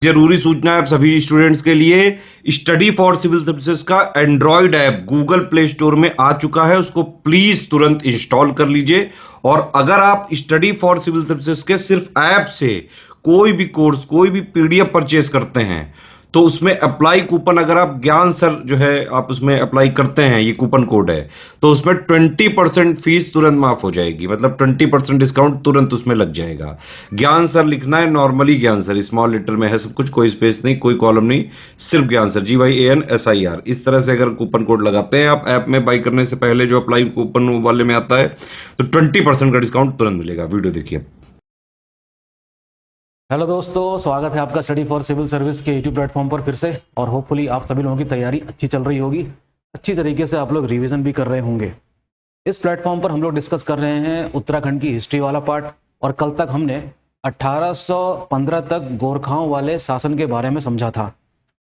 जरूरी सूचना है आप सभी स्टूडेंट्स के लिए। स्टडी फॉर सिविल सर्विसेज का Android app Google play store में आ चुका है, उसको प्लीज तुरंत इंस्टॉल कर लीजिए। और अगर आप स्टडी फॉर सिविल सर्विसेज के सिर्फ ऐप से कोई भी कोर्स, कोई भी पीडीएफ परचेस करते हैं तो उसमें अप्लाई कूपन, अगर आप ज्ञान सर जो है आप उसमें अप्लाई करते हैं, ये कूपन कोड है, तो उसमें 20% फीस तुरंत माफ हो जाएगी। मतलब 20% डिस्काउंट तुरंत उसमें लग जाएगा। ज्ञान सर लिखना है, नॉर्मली ज्ञान सर स्मॉल लेटर में है सब कुछ, कोई स्पेस नहीं, कोई कॉलम नहीं, सिर्फ ज्ञान सर, GYANSIR। इस तरह से अगर कूपन कोड लगाते हैं आप ऐप में बाई करने से पहले, जो अप्लाई कूपन वाले में आता है, तो 20% का डिस्काउंट तुरंत मिलेगा। वीडियो देखिए। हेलो दोस्तों, स्वागत है आपका स्टडी फॉर सिविल सर्विस के यूट्यूब प्लेटफॉर्म पर फिर से। और होपफुली आप सभी लोगों की तैयारी अच्छी चल रही होगी, अच्छी तरीके से आप लोग रिवीजन भी कर रहे होंगे। इस प्लेटफॉर्म पर हम लोग डिस्कस कर रहे हैं उत्तराखंड की हिस्ट्री वाला पार्ट। और कल तक हमने 1815 तक गोरखाओं वाले शासन के बारे में समझा था,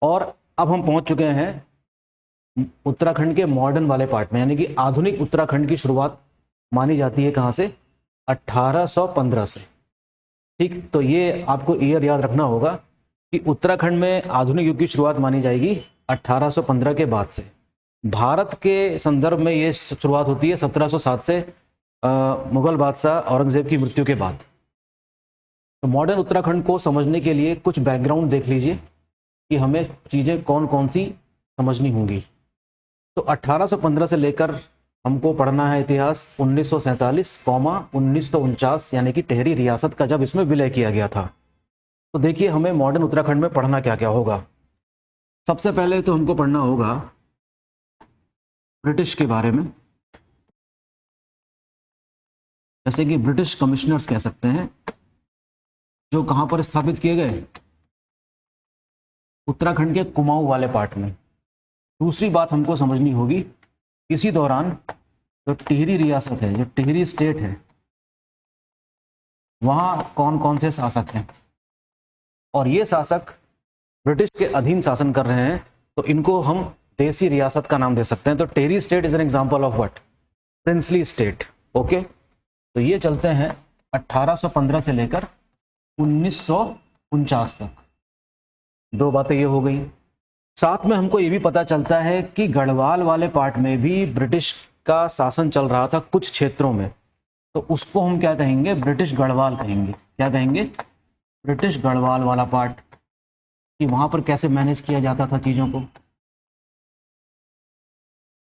और अब हम पहुंच चुके हैं उत्तराखंड के मॉडर्न वाले पार्ट में, यानी कि आधुनिक उत्तराखंड की शुरुआत मानी जाती है कहाँ से? 1815 से। ठीक, तो ये आपको ईयर याद रखना होगा कि उत्तराखंड में आधुनिक युग की शुरुआत मानी जाएगी 1815 के बाद से। भारत के संदर्भ में ये शुरुआत होती है 1707 से, मुगल बादशाह औरंगजेब की मृत्यु के बाद। तो मॉडर्न उत्तराखंड को समझने के लिए कुछ बैकग्राउंड देख लीजिए कि हमें चीज़ें कौन कौन सी समझनी होंगी। तो 1815 से लेकर हमको पढ़ना है इतिहास 1947, 1949, यानी कि टिहरी रियासत का जब इसमें विलय किया गया था। तो देखिए हमें मॉडर्न उत्तराखंड में पढ़ना क्या क्या होगा। सबसे पहले तो हमको पढ़ना होगा ब्रिटिश के बारे में, जैसे कि ब्रिटिश कमिश्नर्स कह सकते हैं, जो कहां पर स्थापित किए गए? उत्तराखंड के कुमाऊं वाले पार्ट में। दूसरी बात हमको समझनी होगी, इसी दौरान जो टिहरी रियासत है, जो टिहरी स्टेट है, वहां कौन कौन से शासक हैं, और ये शासक ब्रिटिश के अधीन शासन कर रहे हैं, तो इनको हम देसी रियासत का नाम दे सकते हैं। तो Tehri state is an example of what? Princely state. Okay, तो ये चलते हैं 1815 से लेकर 1949 तक। दो बातें ये हो गई। साथ में हमको ये भी पता चलता है कि गढ़वाल वाले पार्ट में भी ब्रिटिश का शासन चल रहा था कुछ क्षेत्रों में, तो उसको हम क्या कहेंगे? ब्रिटिश गढ़वाल कहेंगे। क्या कहेंगे? ब्रिटिश गढ़वाल वाला पार्ट, कि वहां पर कैसे मैनेज किया जाता था चीजों को।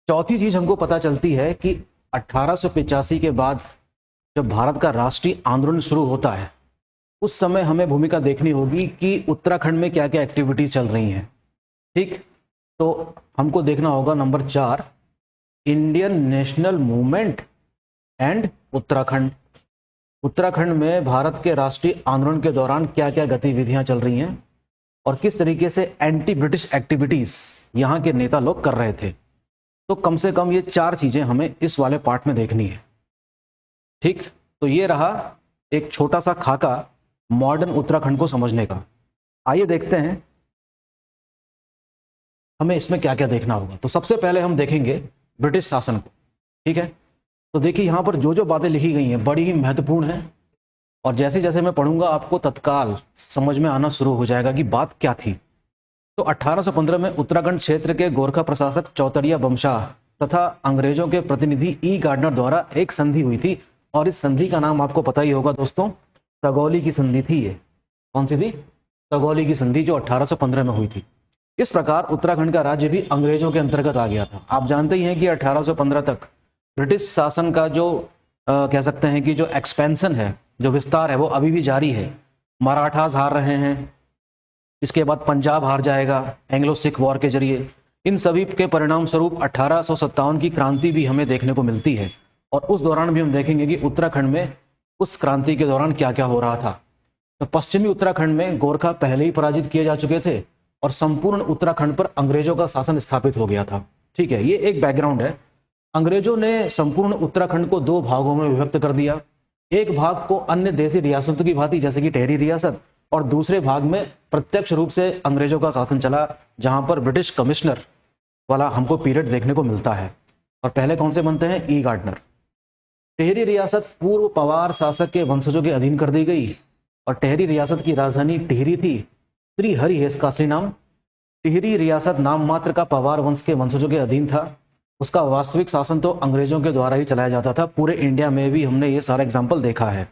चौथी चीज हमको पता चलती है कि 1885 के बाद जब भारत का राष्ट्रीय आंदोलन शुरू होता है, उस समय हमें भूमिका देखनी होगी कि उत्तराखंड में क्या क्या एक्टिविटीज चल रही हैं। ठीक, तो हमको देखना होगा number 4, Indian national movement and Uttarakhand. Uttarakhand में भारत के राष्ट्रीय आंदोलन के दौरान क्या क्या गतिविधियां चल रही हैं और किस तरीके से एंटी ब्रिटिश एक्टिविटीज यहाँ के नेता लोग कर रहे थे। तो कम से कम ये 4 चीजें हमें इस वाले पार्ट में देखनी है। ठीक, तो ये रहा एक छोटा सा खाका मॉडर्न उत्तराखंड को समझने का। आइए देखते हैं हमें इसमें क्या क्या देखना होगा। तो सबसे पहले हम देखेंगे ब्रिटिश शासन को। ठीक है, तो देखिए यहाँ पर जो जो बातें लिखी गई हैं बड़ी ही महत्वपूर्ण है, और जैसे जैसे मैं पढ़ूंगा आपको तत्काल समझ में आना शुरू हो जाएगा कि बात क्या थी। तो 1815 में उत्तराखंड क्षेत्र के गोरखा प्रशासक चौतरिया बमशाह तथा अंग्रेजों के प्रतिनिधि ई गार्डनर द्वारा एक संधि हुई थी, और इस संधि का नाम आपको पता ही होगा दोस्तों, सगौली की संधि थी। ये कौन सी थी? सगौली की संधि, जो 1815 में हुई थी। इस प्रकार उत्तराखंड का राज्य भी अंग्रेजों के अंतर्गत आ गया था। आप जानते ही हैं कि 1815 तक ब्रिटिश शासन का जो कह सकते हैं कि जो एक्सपेंशन है, जो विस्तार है, वो अभी भी जारी है। मराठास हार रहे हैं, इसके बाद पंजाब हार जाएगा एंग्लो सिख वॉर के जरिए। इन सभी के परिणाम स्वरूप 1857 की क्रांति भी हमें देखने को मिलती है, और उस दौरान भी हम देखेंगे कि उत्तराखंड में उस क्रांति के दौरान क्या क्या हो रहा था। तो पश्चिमी उत्तराखंड में गोरखा पहले ही पराजित किए जा चुके थे, और संपूर्ण उत्तराखंड पर अंग्रेजों का शासन स्थापित हो गया था। ठीक है, ये एक बैकग्राउंड है। अंग्रेजों ने संपूर्ण उत्तराखंड को 2 भागों में विभक्त कर दिया। एक भाग को अन्य देशी रियासतों की भांति, जैसे कि टिहरी रियासत, और दूसरे भाग में प्रत्यक्ष रूप से अंग्रेजों का शासन चला, जहां पर ब्रिटिश कमिश्नर वाला हमको पीरियड देखने को मिलता है। और पहले कौन से बनते हैं? ई गार्डनर। टिहरी रियासत पूर्व पवार शासक के वंशजों के अधीन कर दी गई, और टिहरी रियासत की राजधानी टिहरी थी, श्री हरिहेश का असली नाम। टिहरी रियासत नाम मात्र का पवार वंश के वंशजों के अधीन था। उसका वास्तविक शासन तो अंग्रेजों के द्वारा ही चलाया जाता था। पूरे इंडिया में भी हमने ये सारा एग्जाम्पल देखा है।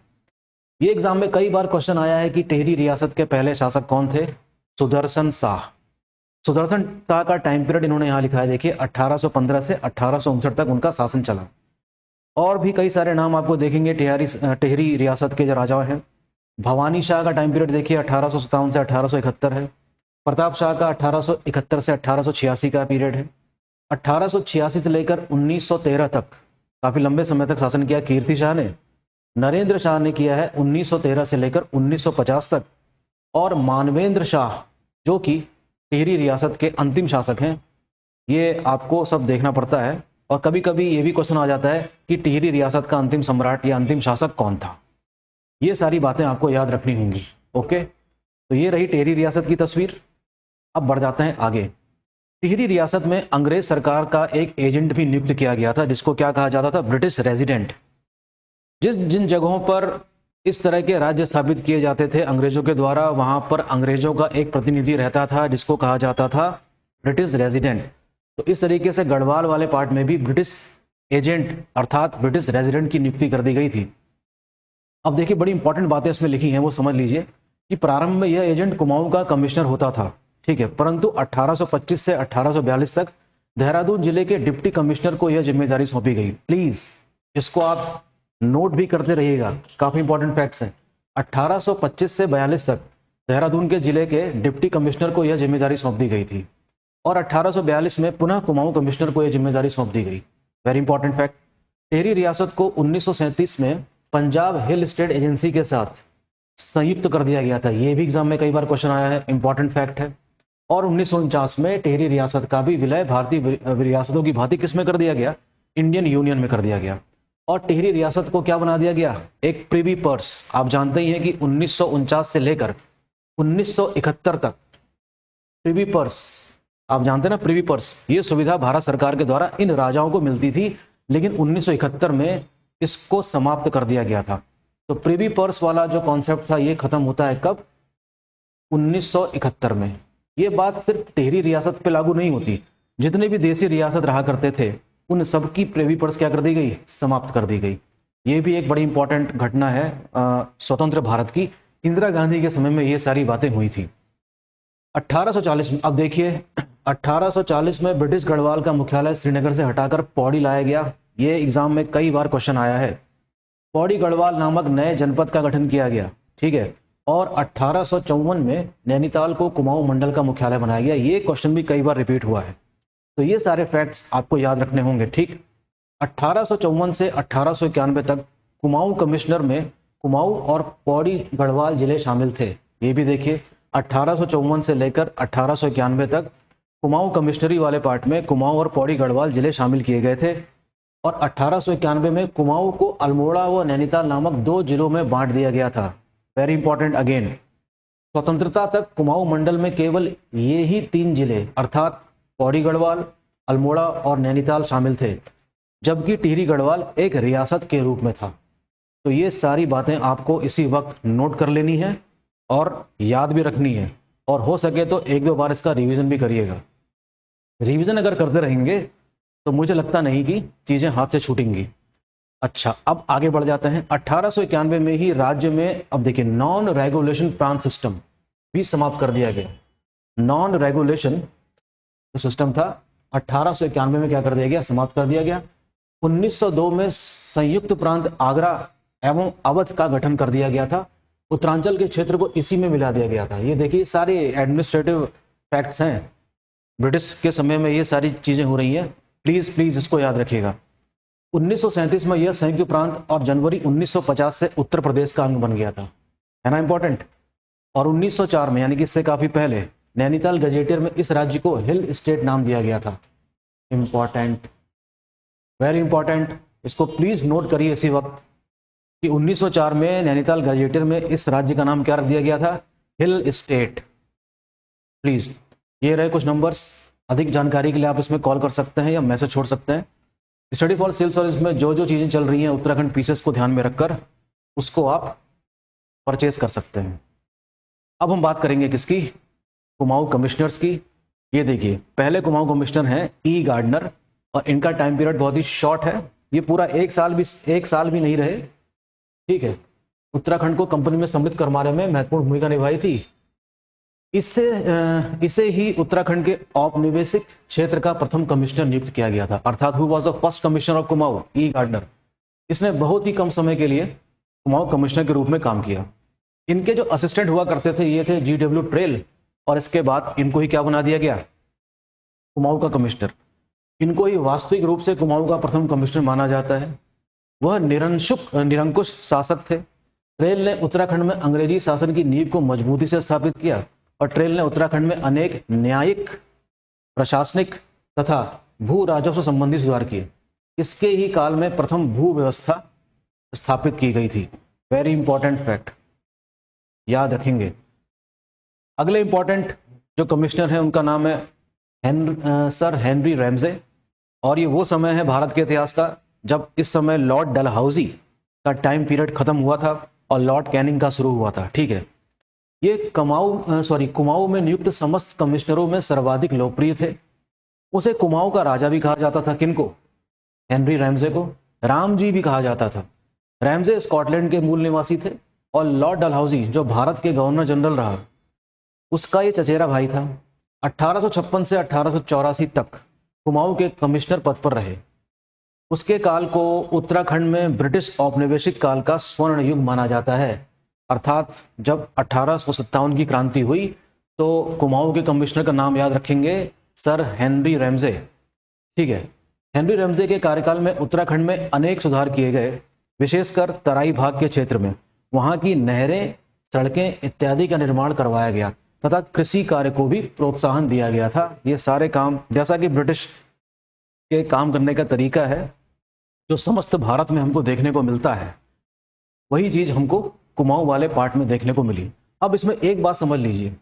ये एग्जाम में कई बार क्वेश्चन आया है कि टिहरी रियासत के पहले शासक कौन थे? सुदर्शन शाह। सुदर्शन शाह का टाइम पीरियड इन्होंने यहाँ लिखा है, देखिए 1815 से 1859 तक उनका शासन चला। और भी कई सारे नाम आपको देखेंगे टिहरी रियासत के जो राजा हैं। भवानी शाह का टाइम पीरियड देखिए 1857 से 1871 है। प्रताप शाह का 1871 से 1886 का पीरियड है। 1886 से लेकर 1913 तक काफी लंबे समय तक शासन किया कीर्ति शाह ने। नरेंद्र शाह ने किया है 1913 से लेकर 1950 तक। और मानवेंद्र शाह जो कि टिहरी रियासत के अंतिम शासक हैं। ये आपको सब देखना पड़ता है। और कभी कभी ये भी क्वेश्चन आ जाता है कि टिहरी रियासत का अंतिम सम्राट या अंतिम शासक कौन था। ये सारी बातें आपको याद रखनी होंगी। ओके, तो ये रही टिहरी रियासत की तस्वीर। अब बढ़ जाते हैं आगे। टिहरी रियासत में अंग्रेज सरकार का एक एजेंट भी नियुक्त किया गया था, जिसको क्या कहा जाता था? British resident. जिन जगहों पर इस तरह के राज्य स्थापित किए जाते थे अंग्रेजों के द्वारा, वहां पर अंग्रेजों का एक प्रतिनिधि रहता था, जिसको कहा जाता था ब्रिटिश रेजिडेंट। तो इस तरीके से गढ़वाल वाले पार्ट में भी ब्रिटिश एजेंट अर्थात ब्रिटिश रेजिडेंट की नियुक्ति कर दी गई थी। अब देखिए, बड़ी इंपॉर्टेंट बातें इसमें लिखी हैं, वो समझ लीजिए कि प्रारंभ में यह एजेंट कुमाऊं का कमिश्नर होता था, ठीक है, परंतु 1825 से 1842 तक देहरादून जिले के डिप्टी कमिश्नर को यह जिम्मेदारी सौंपी गई। प्लीज इसको आप नोट भी करते रहिएगा, काफी इंपॉर्टेंट फैक्ट्स हैं। 1825 से 42 तक देहरादून के जिले के डिप्टी कमिश्नर को यह जिम्मेदारी सौंप दी गई थी और 1842 में पुनः कुमाऊं कमिश्नर को यह जिम्मेदारी सौंप दी गई। Very important fact. टिहरी रियासत को 1937 में पंजाब हिल स्टेट एजेंसी के साथ संयुक्त कर दिया गया था। यह भी एग्जाम में कई बार क्वेश्चन आया है, इंपॉर्टेंट फैक्ट है। और 1949 में टिहरी रियासत का भी विलय भारतीय रियासतों की भांति किस में कर दिया गया? इंडियन यूनियन में कर दिया गया। और टिहरी रियासत को क्या बना दिया गया? एक प्रिवी पर्स। आप जानते ही हैं कि 1949 से लेकर 1971 तक प्रिवी पर्स, आप जानते हैं ना प्रिवी पर्स, ये सुविधा भारत सरकार के द्वारा इन राजाओं को मिलती थी, लेकिन 1971 में इसको समाप्त कर दिया गया था। तो प्रिवी पर्स वाला जो कॉन्सेप्ट था ये खत्म होता है कब? 1971 में। ये बात सिर्फ टिहरी रियासत पे लागू नहीं होती, जितने भी देसी रियासत रहा करते थे उन सबकी प्रिवी पर्स क्या कर दी गई? समाप्त कर दी गई। ये भी एक बड़ी इंपॉर्टेंट घटना है स्वतंत्र भारत की। इंदिरा गांधी के समय में ये सारी बातें हुई थी। 1840 में, अब देखिए 1840 में ब्रिटिश गढ़वाल का मुख्यालय श्रीनगर से हटाकर पौड़ी लाया गया। ये एग्जाम में कई बार क्वेश्चन आया है। पौड़ी गढ़वाल नामक नए जनपद का गठन किया गया, ठीक है। और 1854 में नैनीताल को कुमाऊं मंडल का मुख्यालय बनाया गया। ये क्वेश्चन भी कई बार रिपीट हुआ है। तो ये सारे फैक्ट्स आपको याद रखने होंगे, ठीक। 1854 से 1891 तक कुमाऊं कमिश्नर में कुमाऊं और पौड़ी गढ़वाल जिले शामिल थे। ये भी देखिए 1854 से लेकर 1891 तक कुमाऊं कमिश्नरी वाले पार्ट में कुमाऊं और पौड़ी गढ़वाल जिले शामिल किए गए थे। और 1891 में कुमाऊं को अल्मोड़ा व नैनीताल नामक 2 जिलों में बांट दिया गया था। Very important again. स्वतंत्रता तक कुमाऊं मंडल में केवल ये ही 3 जिले अर्थात पौड़ी गढ़वाल, अल्मोड़ा और नैनीताल शामिल थे, जबकि टिहरी गढ़वाल एक रियासत के रूप में था। तो ये सारी बातें आपको इसी वक्त नोट कर लेनी है और याद भी रखनी है, और हो सके तो 1-2 बार इसका रिवीजन भी करिएगा। रिवीजन अगर करते रहेंगे तो मुझे लगता नहीं कि चीजें हाथ से छूटेंगी। अच्छा, अब आगे बढ़ जाते हैं। 1891 में ही राज्य में, अब देखिए, नॉन रेगुलेशन प्रांत सिस्टम भी समाप्त कर दिया गया। नॉन रेगुलेशन सिस्टम था 1891 में क्या कर दिया गया? समाप्त कर दिया गया। 1902 में संयुक्त प्रांत आगरा एवं अवध का गठन कर दिया गया था। उत्तरांचल के क्षेत्र को इसी में मिला दिया गया था। ये देखिए सारे एडमिनिस्ट्रेटिव फैक्ट्स हैं, ब्रिटिश के समय में ये सारी चीजें हो रही हैं। प्लीज इसको याद रखिएगा। 1937 में यह संयुक्त प्रांत और जनवरी 1950 से उत्तर प्रदेश का अंग बन गया था, है ना इंपॉर्टेंट। और 1904 में, यानी कि इससे काफी पहले, नैनीताल गजेटियर में इस राज्य को हिल स्टेट नाम दिया गया था। Important, very important. इसको प्लीज नोट करिए इसी वक्त कि 1904 में नैनीताल गजेटियर में इस राज्य का नाम क्या रख दिया गया था? Hill state. प्लीज, ये रहे कुछ नंबर्स। अधिक जानकारी के लिए आप इसमें कॉल कर सकते हैं या मैसेज छोड़ सकते हैं। स्टडी फॉर सिविल सर्विस में जो जो चीजें चल रही हैं उत्तराखंड पीसीएस को ध्यान में रखकर उसको आप परचेज कर सकते हैं। अब हम बात करेंगे किसकी? कुमाऊं कमिश्नर्स की। ये देखिए, पहले कुमाऊं कमिश्नर हैं ई गार्डनर, और इनका टाइम पीरियड बहुत ही शॉर्ट है, ये पूरा एक साल भी नहीं रहे। ठीक है, उत्तराखंड को कंपनी में सम्मिलित करवाने में महत्वपूर्ण भूमिका निभाई थी। इसे ही उत्तराखंड के औपनिवेशिक क्षेत्र का प्रथम कमिश्नर नियुक्त किया गया था, अर्थात who was the first commissioner of Kumaon, E Gardner. इसने बहुत ही कम समय के लिए कुमाऊं कमिश्नर के रूप में काम किया। इनके जो असिस्टेंट हुआ करते थे ये थे GW ट्रेल, और इसके बाद इनको ही क्या बना दिया गया, कुमाऊं का कमिश्नर। इनको ही वास्तविक रूप से कुमाऊं का प्रथम कमिश्नर माना जाता है। वह निरंकुश शासक थे। ट्रेल ने उत्तराखंड में अंग्रेजी शासन की नींव को मजबूती से स्थापित किया, और ट्रेल ने उत्तराखंड में अनेक न्यायिक, प्रशासनिक तथा भू राजस्व संबंधी सुधार किए। इसके ही काल में प्रथम भू व्यवस्था स्थापित की गई थी। वेरी इंपॉर्टेंट फैक्ट, याद रखेंगे। अगले इंपॉर्टेंट जो कमिश्नर है उनका नाम है सर हेनरी रैमजे, और ये वो समय है भारत के इतिहास का जब इस समय लॉर्ड डलहौजी का टाइम पीरियड खत्म हुआ था और लॉर्ड कैनिंग का शुरू हुआ था। ठीक है, ये कुमाऊं में नियुक्त समस्त कमिश्नरों में सर्वाधिक लोकप्रिय थे। उसे कुमाऊं का राजा भी कहा जाता था। किनको? हेनरी रैमजे को राम जी भी कहा जाता था। रैमजे स्कॉटलैंड के मूल निवासी थे, और लॉर्ड डलहौजी जो भारत के गवर्नर जनरल रहा, उसका ये चचेरा भाई था। 1856 से 1884 तक कुमाऊं के कमिश्नर पद पर रहे। उसके काल को उत्तराखंड में ब्रिटिश औपनिवेशिक काल का स्वर्ण युग माना जाता है, अर्थात जब 1857 की क्रांति हुई तो कुमाऊं के कमिश्नर का नाम याद रखेंगे, सर हेनरी रैमजे। ठीक है, हेनरी रैमजे के कार्यकाल में उत्तराखंड में अनेक सुधार किए गए, विशेषकर तराई भाग के क्षेत्र में। वहां की नहरें, सड़कें इत्यादि का निर्माण करवाया गया तथा कृषि कार्य को भी प्रोत्साहन दिया गया था। ये सारे काम, जैसा कि ब्रिटिश के काम करने का तरीका है जो समस्त भारत में हमको देखने को मिलता है, वही चीज हमको कुमाऊं वाले पार्ट में देखने को मिली। अब इसमें एक बात समझ लीजिए,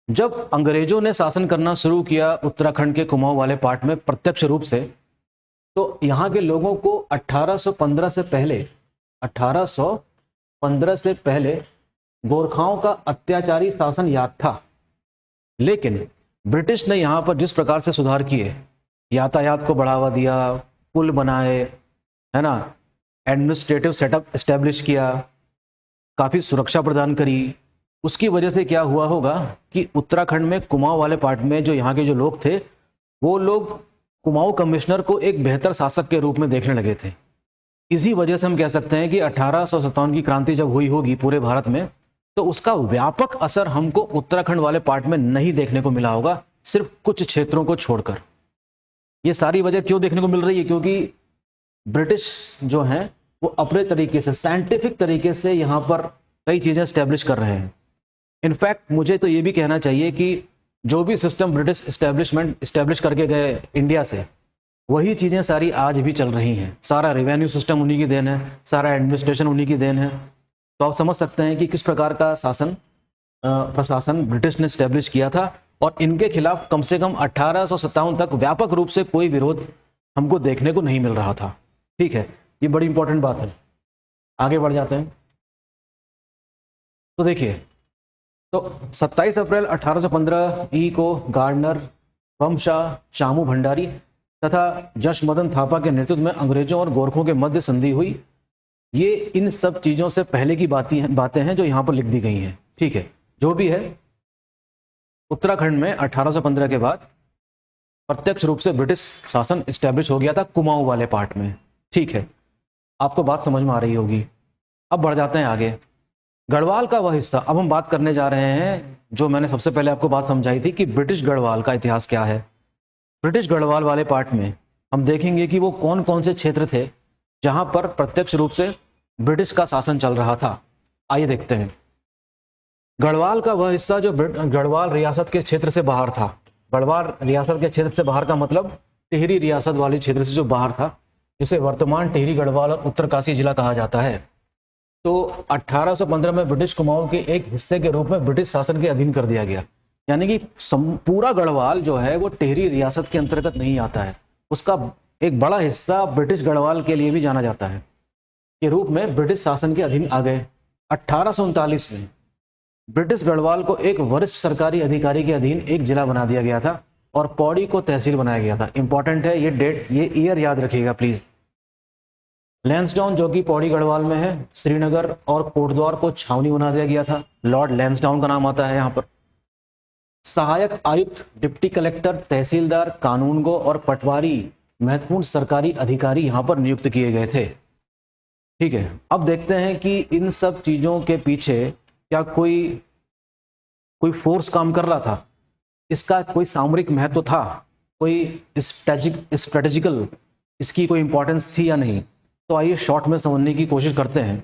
जब अंग्रेजों ने शासन करना शुरू किया उत्तराखंड के कुमाऊं वाले पार्ट में प्रत्यक्ष रूप से, तो यहाँ के लोगों को 1815 से पहले गोरखाओं का अत्याचारी शासन याद था। लेकिन ब्रिटिश ने यहाँ पर जिस प्रकार से सुधार किए, यातायात को बढ़ावा दिया, पुल बनाए, है ना, एडमिनिस्ट्रेटिव सेटअप एस्टेब्लिश किया, काफ़ी सुरक्षा प्रदान करी, उसकी वजह से क्या हुआ होगा कि उत्तराखंड में कुमाऊं वाले पार्ट में जो यहाँ के जो लोग थे, वो लोग कुमाऊं कमिश्नर को एक बेहतर शासक के रूप में देखने लगे थे। इसी वजह से हम कह सकते हैं कि 1857 की क्रांति जब हुई होगी पूरे भारत में, तो उसका व्यापक असर हमको उत्तराखंड वाले पार्ट में नहीं देखने को मिला होगा, सिर्फ कुछ क्षेत्रों को छोड़कर। ये सारी वजह क्यों देखने को मिल रही है? क्योंकि ब्रिटिश जो हैं वो अपने तरीके से, साइंटिफिक तरीके से यहाँ पर कई चीज़ें स्टैब्लिश कर रहे हैं। इनफैक्ट मुझे तो ये भी कहना चाहिए कि जो भी सिस्टम ब्रिटिश इस्टेब्लिश करके गए इंडिया से, वही चीज़ें सारी आज भी चल रही हैं। सारा रेवेन्यू सिस्टम उन्हीं की देन है, सारा एडमिनिस्ट्रेशन उन्हीं की देन है। तो आप समझ सकते हैं कि किस प्रकार का प्रशासन ब्रिटिश ने इस्टेब्लिश किया था, और इनके खिलाफ कम से कम 1857 तक व्यापक रूप से कोई विरोध हमको देखने को नहीं मिल रहा था। ठीक है, ये बड़ी इंपॉर्टेंट बात है। आगे बढ़ जाते हैं। तो देखिए, तो 27 अप्रैल 1815 ई को गार्डनर, बमशाह, शामू भंडारी तथा जशमदन थापा के नेतृत्व में अंग्रेजों और गोरखों के मध्य संधि हुई। ये इन सब चीज़ों से पहले की बातें हैं जो यहाँ पर लिख दी गई हैं। ठीक है, जो भी है, उत्तराखंड में 1815 के बाद प्रत्यक्ष रूप से ब्रिटिश शासन इस्टेब्लिश हो गया था कुमाऊं वाले पार्ट में। ठीक है, आपको बात समझ में आ रही होगी। अब बढ़ जाते हैं आगे। गढ़वाल का वह हिस्सा, अब हम बात करने जा रहे हैं जो मैंने सबसे पहले आपको बात समझाई थी कि ब्रिटिश गढ़वाल का इतिहास क्या है। ब्रिटिश गढ़वाल वाले पार्ट में हम देखेंगे कि वो कौन कौन से क्षेत्र थे जहां पर प्रत्यक्ष रूप से ब्रिटिश का शासन चल रहा था। आइए देखते हैं। गढ़वाल का वह हिस्सा जो गढ़वाल रियासत के क्षेत्र से बाहर था। गढ़वाल रियासत के क्षेत्र से बाहर का मतलब टिहरी रियासत वाले क्षेत्र से जो बाहर था, जिसे वर्तमान टिहरी गढ़वाल और उत्तरकाशी जिला कहा जाता है। तो 1815 में ब्रिटिश कुमाऊं के एक हिस्से के रूप में ब्रिटिश शासन के अधीन कर दिया गया। यानी कि पूरा गढ़वाल जो है वो टिहरी रियासत के अंतर्गत नहीं आता है, उसका एक बड़ा हिस्सा ब्रिटिश गढ़वाल के लिए भी जाना जाता है के रूप में ब्रिटिश शासन के अधीन आ गए। 1839 में ब्रिटिश गढ़वाल को एक वरिष्ठ सरकारी अधिकारी के अधीन एक जिला बना दिया गया था और पौड़ी को तहसील बनाया गया था। इंपॉर्टेंट है ये डेट, ये ईयर याद रखिएगा प्लीज। लैंसडाउन जो कि पौड़ी गढ़वाल में है, श्रीनगर और कोटद्वार को छावनी बना दिया गया था। लॉर्ड लैंसडाउन का नाम आता है यहाँ पर। सहायक आयुक्त, डिप्टी कलेक्टर, तहसीलदार, कानूनगो और पटवारी महत्वपूर्ण सरकारी अधिकारी यहाँ पर नियुक्त किए गए थे। ठीक है, अब देखते हैं कि इन सब चीजों के पीछे क्या कोई फोर्स काम कर रहा था, इसका कोई सामरिक महत्व था, कोई स्ट्रेटेजिकल इसकी कोई इंपॉर्टेंस थी या नहीं। तो आइए शॉर्ट में समझने की कोशिश करते हैं।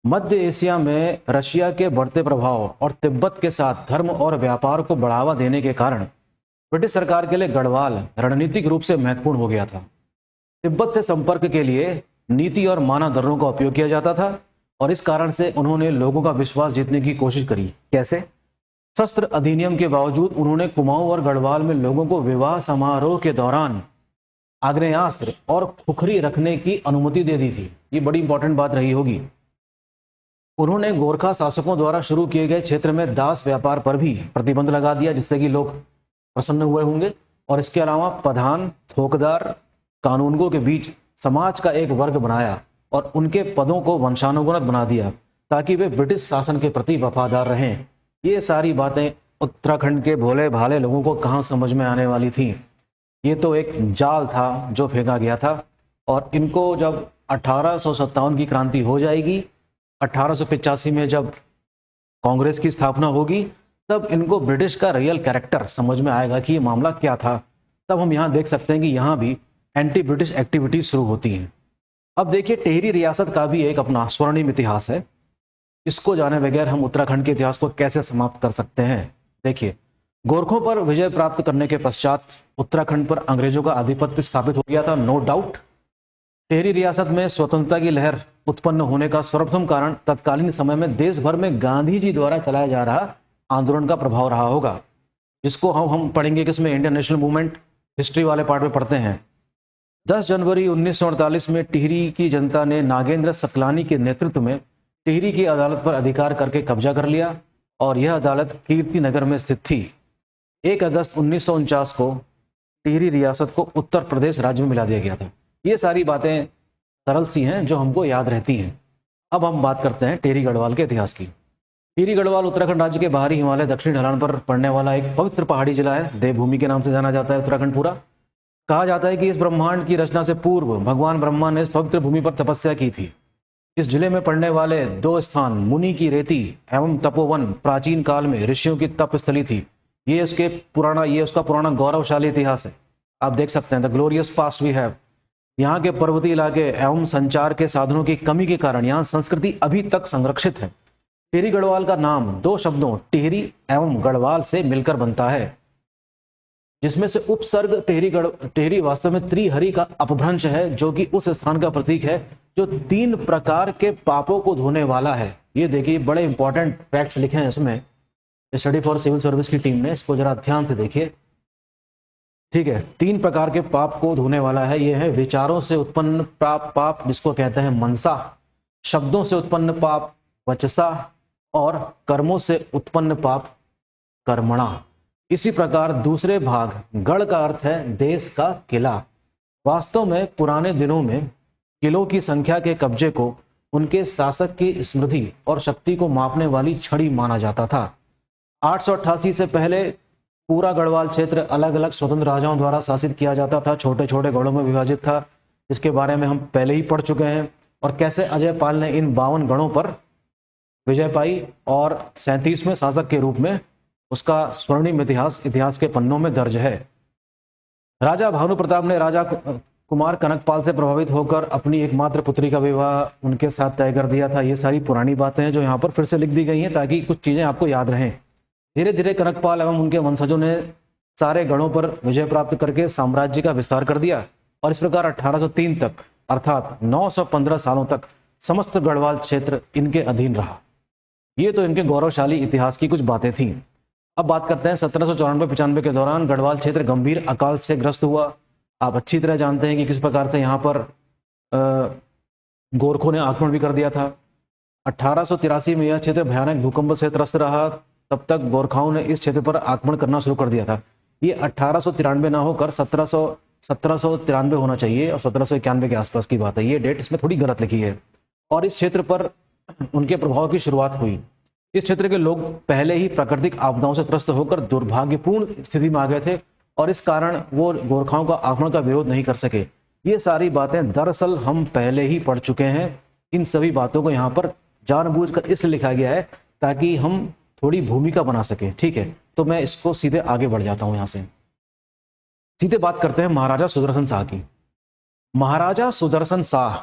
मध्य एशिया में रशिया के बढ़ते प्रभाव और तिब्बत के साथ धर्म और व्यापार को बढ़ावा देने के कारण ब्रिटिश सरकार के लिए गढ़वाल रणनीतिक रूप से महत्वपूर्ण हो गया था। तिब्बत से संपर्क के लिए नीति और मानदंडों का उपयोग किया जाता था और इस कारण से उन्होंने लोगों का विश्वास जीतने की कोशिश करी। कैसे? शस्त्र अधिनियम के बावजूद उन्होंने कुमाऊं और गढ़वाल में लोगों को विवाह समारोह के दौरान आग्नेयास्त्र और खुखरी रखने की अनुमति दे दी थी। ये बड़ी इंपॉर्टेंट बात रही होगी। उन्होंने गोरखा शासकों द्वारा शुरू किए गए क्षेत्र में दास व्यापार पर भी प्रतिबंध लगा दिया, जिससे कि लोग प्रसन्न हुए होंगे। और इसके अलावा प्रधान, थोकदार, कानूनगो के बीच समाज का एक वर्ग बनाया और उनके पदों को वंशानुगत बना दिया ताकि वे ब्रिटिश शासन के प्रति वफादार रहें। ये सारी बातें उत्तराखंड के भोले भाले लोगों को कहाँ समझ में आने वाली थी। ये तो एक जाल था जो फेंका गया था। और इनको जब 1857 की क्रांति हो जाएगी, 1885 में जब कांग्रेस की स्थापना होगी, तब इनको ब्रिटिश का रियल कैरेक्टर समझ में आएगा कि ये मामला क्या था। तब हम यहाँ देख सकते हैं कि यहाँ भी एंटी ब्रिटिश एक्टिविटीज शुरू होती हैं। अब देखिए, टिहरी रियासत का भी एक अपना स्वर्णिम इतिहास है। इसको जाने बगैर हम उत्तराखंड के इतिहास को कैसे समाप्त कर सकते हैं। देखिए, गोरखों पर विजय प्राप्त करने के पश्चात उत्तराखंड पर अंग्रेजों का आधिपत्य स्थापित हो गया था, नो डाउट। टिहरी रियासत में स्वतंत्रता की लहर उत्पन्न होने का सर्वप्रथम कारण तत्कालीन समय में देश भर में गांधी जी द्वारा चलाया जा रहा आंदोलन का प्रभाव रहा होगा, जिसको हम पढ़ेंगे किसमें, इंडियन नेशनल मूवमेंट हिस्ट्री वाले पार्ट में पढ़ते हैं। 10 जनवरी 1948 में टिहरी की जनता ने नागेंद्र सकलानी के नेतृत्व में टिहरी की अदालत पर अधिकार करके कब्जा कर लिया और यह अदालत कीर्ति नगर में स्थित थी। 1 अगस्त 1949 को टिहरी रियासत को उत्तर प्रदेश राज्य में मिला दिया गया था। ये सारी बातें सरल सी हैं जो हमको याद रहती हैं। अब हम बात करते हैं टिहरी गढ़वाल के इतिहास की। टिहरी गढ़वाल उत्तराखंड राज्य के बाहरी हिमालय दक्षिणी ढलान पर पड़ने वाला एक पवित्र पहाड़ी जिला है। देवभूमि के नाम से जाना जाता है उत्तराखंड पूरा। कहा जाता है कि इस ब्रह्मांड की रचना से पूर्व भगवान ब्रह्मा ने इस पवित्र भूमि पर तपस्या की थी। इस जिले में पड़ने वाले 2 स्थान मुनि की रेती एवं तपोवन प्राचीन काल में ऋषियों की तप स्थली थी। ये उसका पुराना गौरवशाली इतिहास है। आप देख सकते हैं, the glorious past we have. यहाँ के पर्वतीय इलाके एवं संचार के साधनों की कमी के कारण यहाँ संस्कृति अभी तक संरक्षित है। टिहरी गढ़वाल का नाम 2 शब्दों टिहरी एवं गढ़वाल से मिलकर बनता है, जिसमें से उपसर्ग टिहरी वास्तव में त्रिहरि का अपभ्रंश है, जो कि उस स्थान का प्रतीक है जो 3 प्रकार के पापों को धोने वाला है। ये देखिए, बड़े इंपॉर्टेंट फैक्ट्स लिखे हैं इसमें स्टडी फॉर सिविल सर्विस की टीम ने, इसको जरा ध्यान से देखिए। ठीक है, 3 प्रकार के पाप को धोने वाला है। ये है विचारों से उत्पन्न पाप जिसको कहते हैं मनसा, शब्दों से उत्पन्न पाप वचसा और कर्मों से उत्पन्न पाप कर्मणा। इसी प्रकार दूसरे भाग गढ़ का अर्थ है देश का किला। वास्तव में पुराने दिनों में किलों की संख्या के कब्जे को उनके शासक की स्मृति और शक्ति को मापने वाली छड़ी माना जाता था। 888 से पहले पूरा गढ़वाल क्षेत्र अलग अलग स्वतंत्र राजाओं द्वारा शासित किया जाता था, छोटे छोटे गढ़ों में विभाजित था। इसके बारे में हम पहले ही पढ़ चुके हैं। और कैसे अजय पाल ने इन 52 गढ़ों पर विजय पाई और 37वें शासक के रूप में उसका स्वर्णिम इतिहास के पन्नों में दर्ज है। राजा भानु प्रताप ने राजा कुमार कनकपाल से प्रभावित होकर अपनी एकमात्र पुत्री का विवाह उनके साथ तय कर दिया था। ये सारी पुरानी बातें हैं जो यहाँ पर फिर से लिख दी गई हैं ताकि कुछ चीजें आपको याद रहें। धीरे धीरे कनकपाल एवं उनके वंशजों ने सारे गढ़ों पर विजय प्राप्त करके साम्राज्य का विस्तार कर दिया और इस प्रकार 1803 तक अर्थात 915 सालों तक समस्त गढ़वाल क्षेत्र इनके अधीन रहा। ये तो इनके गौरवशाली इतिहास की कुछ बातें थीं। अब बात करते हैं 1794-95 के दौरान गढ़वाल क्षेत्र गंभीर अकाल से ग्रस्त हुआ। आप अच्छी तरह जानते हैं कि किस प्रकार से यहाँ पर गोरखों ने आक्रमण भी कर दिया था। 1883 में यह क्षेत्र भयानक भूकंप से त्रस्त रहा। तब तक गोरखाओं ने इस क्षेत्र पर आक्रमण करना शुरू कर दिया था। ये 1893 ना होकर 1793 होना चाहिए और 1791 के आसपास की बात है। ये डेट इसमें थोड़ी गलत लिखी है। और इस क्षेत्र पर उनके प्रभाव की शुरुआत हुई। इस क्षेत्र के लोग पहले ही प्राकृतिक आपदाओं से त्रस्त होकर दुर्भाग्यपूर्ण स्थिति में आ गए थे और इस कारण वो गोरखाओं का आक्रमण का विरोध नहीं कर सके। ये सारी बातें दरअसल हम पहले ही पढ़ चुके हैं। इन सभी बातों को यहाँ पर जानबूझकर इसलिए लिखा गया है ताकि हम थोड़ी भूमिका बना सके। ठीक है, तो मैं इसको सीधे आगे बढ़ जाता हूँ। यहाँ से सीधे बात करते हैं महाराजा सुदर्शन शाह की। महाराजा सुदर्शन शाह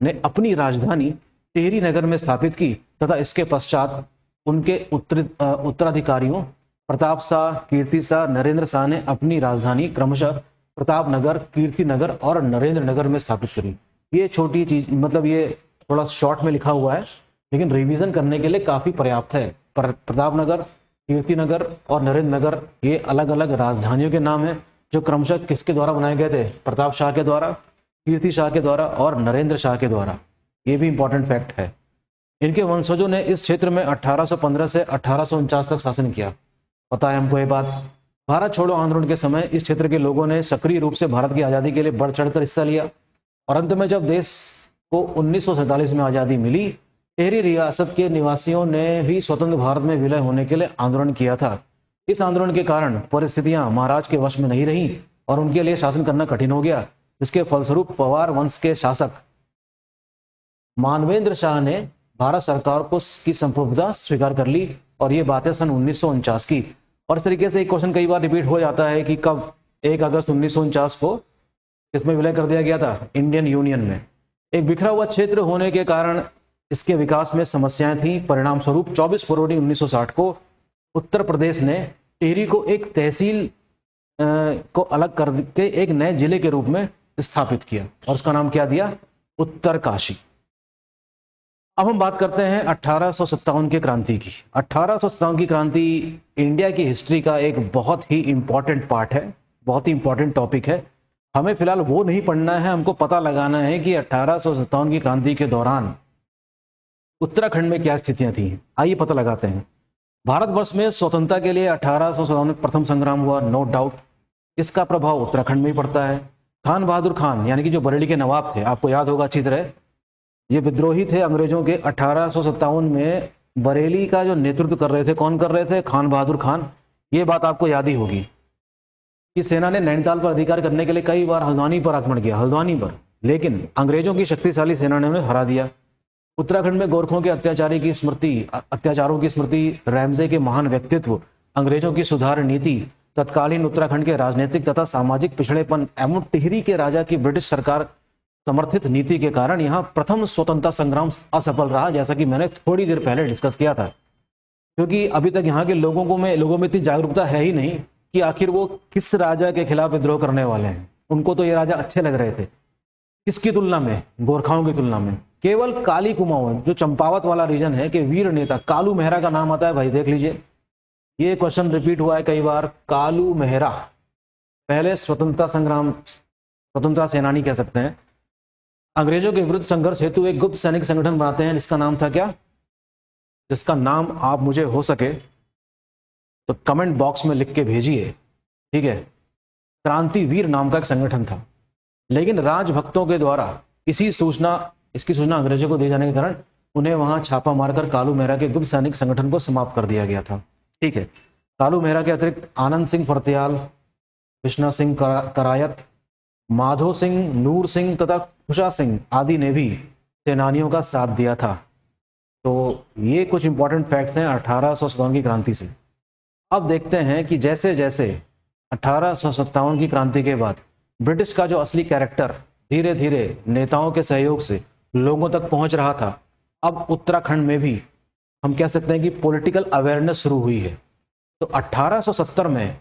ने अपनी राजधानी टिहरी नगर में स्थापित की तथा इसके पश्चात उनके उत्तराधिकारियों प्रताप शाह, कीर्ति शाह, नरेंद्र शाह ने अपनी राजधानी क्रमशः प्रताप नगर, कीर्ति नगर और नरेंद्र नगर में स्थापित करी। ये छोटी चीज, मतलब ये थोड़ा शॉर्ट में लिखा हुआ है लेकिन रिवीजन करने के लिए काफी पर्याप्त है। पर प्रताप नगर, कीर्ति नगर और नरेंद्र नगर ये अलग अलग राजधानियों के नाम हैं जो क्रमशः किसके द्वारा बनाए गए थे? प्रताप शाह के द्वारा, कीर्ति शाह के द्वारा और नरेंद्र शाह के द्वारा। ये भी इंपॉर्टेंट फैक्ट है। इनके वंशजों ने इस क्षेत्र में 1815 से 1849 तक शासन किया। पता है हमको ये बात। भारत छोड़ो आंदोलन के समय इस क्षेत्र के लोगों ने सक्रिय रूप से भारत की आज़ादी के लिए बढ़ चढ़कर हिस्सा लिया और अंत में जब देश को 1947 में आज़ादी मिली, टिहरी रियासत के निवासियों ने भी स्वतंत्र भारत में विलय होने के लिए आंदोलन किया था। इस आंदोलन के कारण परिस्थितियां महाराज के वश में नहीं रहीं और उनके लिए शासन करना कठिन हो गया, जिसके फलस्वरूप पवार वंश के शासक मानवेंद्र शाह ने भारत सरकार को की संप्रभुता स्वीकार कर ली और ये बातें सन 1949 की। और इस तरीके से एक क्वेश्चन कई बार रिपीट हो जाता है कि कब 1 अगस्त 1949 को किसमें विलय कर दिया गया था? इंडियन यूनियन में। एक बिखरा हुआ क्षेत्र होने के कारण इसके विकास में समस्याएं थी। परिणाम स्वरूप 24 फरवरी 1960 को उत्तर प्रदेश ने टिहरी को एक तहसील को अलग करके एक नए जिले के रूप में स्थापित किया और उसका नाम क्या दिया? उत्तरकाशी। अब हम बात करते हैं 1857 की क्रांति की। 1857 की क्रांति इंडिया की हिस्ट्री का एक बहुत ही इंपॉर्टेंट पार्ट है, बहुत ही इंपॉर्टेंट टॉपिक है। हमें फिलहाल वो नहीं पढ़ना है, हमको पता लगाना है कि 1857 की क्रांति के दौरान उत्तराखंड में क्या स्थितियां थी। आइए पता लगाते हैं। भारतवर्ष में स्वतंत्रता के लिए 1857 में प्रथम संग्राम हुआ, नो डाउट। इसका प्रभाव उत्तराखंड में ही पड़ता है। खान बहादुर खान यानी कि जो बरेली के नवाब थे, आपको याद होगा अच्छी तरह, ये विद्रोही थे अंग्रेजों के। 1857 में बरेली का जो नेतृत्व कर रहे थे, कौन कर रहे थे? खान बहादुर खान। ये बात आपको याद ही होगी कि सेना ने नैनीताल पर अधिकार करने के लिए कई बार हल्द्वानी पर आक्रमण किया, हल्द्वानी पर, लेकिन अंग्रेजों की शक्तिशाली सेना ने उन्हें हरा दिया। उत्तराखंड में गोरखों के अत्याचारों की स्मृति, रैमजे के महान व्यक्तित्व, अंग्रेजों की सुधार नीति, तत्कालीन उत्तराखंड के राजनीतिक तथा सामाजिक पिछड़ेपन एवं टिहरी के राजा की ब्रिटिश सरकार समर्थित नीति के कारण यहाँ प्रथम स्वतंत्रता संग्राम असफल रहा, जैसा कि मैंने थोड़ी देर पहले डिस्कस किया था। क्योंकि अभी तक यहाँ के लोगों में इतनी जागरूकता है ही नहीं कि आखिर वो किस राजा के खिलाफ विद्रोह करने वाले हैं। उनको तो ये राजा अच्छे लग रहे थे। किसकी तुलना में? गोरखाओं की तुलना में। केवल काली कुमाऊं जो चंपावत वाला रीजन है कि वीर नेता कालू मेहरा का नाम आता है। भाई देख लीजिए, ये क्वेश्चन रिपीट हुआ है कई बार। कालू मेहरा पहले स्वतंत्रता सेनानी कह सकते हैं। अंग्रेजों के विरुद्ध संघर्ष हेतु एक गुप्त सैनिक संगठन बनाते हैं जिसका नाम था क्या? जिसका नाम आप मुझे हो सके तो कमेंट बॉक्स में लिख के भेजिए, ठीक है। क्रांतिवीर नाम का एक संगठन था, लेकिन राजभक्तों के द्वारा इसकी सूचना अंग्रेजों को दिए जाने के कारण उन्हें वहां छापा मारकर कालू मेहरा के गुप्त सैनिक संगठन को समाप्त कर दिया गया था, ठीक है। कालू मेहरा के अतिरिक्त आनंद सिंह फरत्याल, कृष्णा सिंह करायत, माधो सिंह, नूर सिंह तथा खुशा सिंह आदि ने भी सेनानियों का साथ दिया था। तो ये कुछ इंपॉर्टेंट फैक्ट्स हैं 1857 की क्रांति से। अब देखते हैं कि जैसे जैसे 1857 की क्रांति के बाद ब्रिटिश का जो असली कैरेक्टर धीरे धीरे नेताओं के सहयोग से लोगों तक पहुंच रहा था, अब उत्तराखंड में भी हम कह सकते हैं कि पॉलिटिकल अवेयरनेस शुरू हुई है। तो 1870 में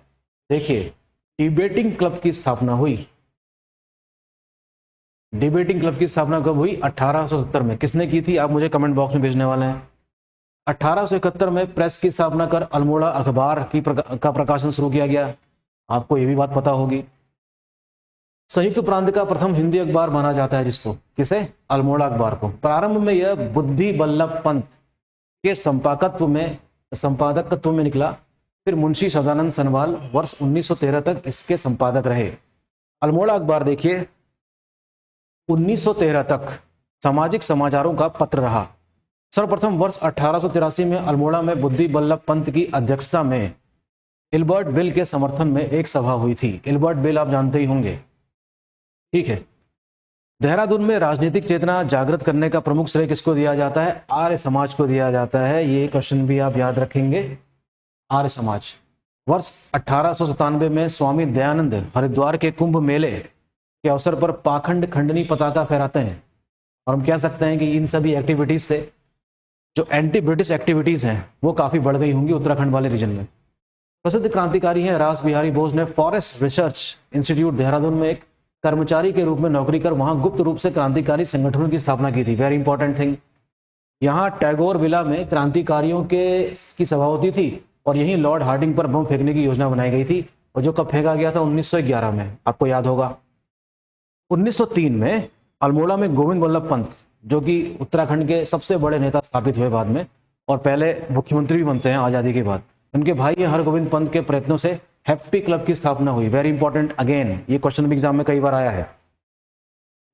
देखिए डिबेटिंग क्लब की स्थापना हुई। डिबेटिंग क्लब की स्थापना कब हुई? 1870 में। किसने की थी? आप मुझे कमेंट बॉक्स में भेजने वाले हैं। 1871 में प्रेस की स्थापना कर अल्मोड़ा अखबार का प्रकाशन शुरू किया गया। आपको ये भी बात पता होगी। संयुक्त प्रांत का प्रथम हिंदी अखबार माना जाता है जिसको, किसे? अल्मोड़ा अखबार को। प्रारंभ में यह बुद्धि बल्लभ पंत के संपादकत्व में निकला। फिर मुंशी सदानंद सनवाल वर्ष 1913 तक इसके संपादक रहे। अल्मोड़ा अखबार देखिए 1913 तक सामाजिक समाचारों का पत्र रहा। सर्वप्रथम वर्ष 1883 में अल्मोड़ा में बुद्धि बल्लभ पंत की अध्यक्षता में इल्बर्ट बिल के समर्थन में एक सभा हुई थी। इल्बर्ट बिल आप जानते ही होंगे, ठीक है। देहरादून में राजनीतिक चेतना जागृत करने का प्रमुख श्रेय किसको दिया जाता है? आर्य समाज को दिया जाता है। ये क्वेश्चन भी आप याद रखेंगे, आर्य समाज। वर्ष 1897 में स्वामी दयानंद हरिद्वार के कुंभ मेले के अवसर पर पाखंड खंडनी पताका फहराते हैं। और हम कह सकते हैं कि इन सभी एक्टिविटीज से जो एंटी ब्रिटिश एक्टिविटीज हैं वो काफी बढ़ गई होंगी उत्तराखंड वाले रीजन में। प्रसिद्ध क्रांतिकारी हैं रास बिहारी बोस ने फॉरेस्ट रिसर्च इंस्टीट्यूट देहरादून में एक कर्मचारी के रूप में नौकरी कर वहां गुप्त रूप से क्रांतिकारी संगठनों की स्थापना की थी। Very important thing. यहाँ टैगोर विला में क्रांतिकारियों की सभा होती थी और यहीं लॉर्ड हार्डिंग पर बम फेंकने की योजना बनाई गई थी और जो कब फेंका गया था 1911 में, आपको याद होगा। 1903 में अल्मोड़ा में गोविंद वल्लभ पंत जो कि उत्तराखंड के सबसे बड़े नेता स्थापित हुए बाद में और पहले मुख्यमंत्री भी बनते हैं आजादी के बाद। उनके भाई हरगोविंद पंत के प्रयत्नों से हैप्पी क्लब की स्थापना हुई। वेरी इंपॉर्टेंट, अगेन ये क्वेश्चन भी एग्जाम में कई बार आया है।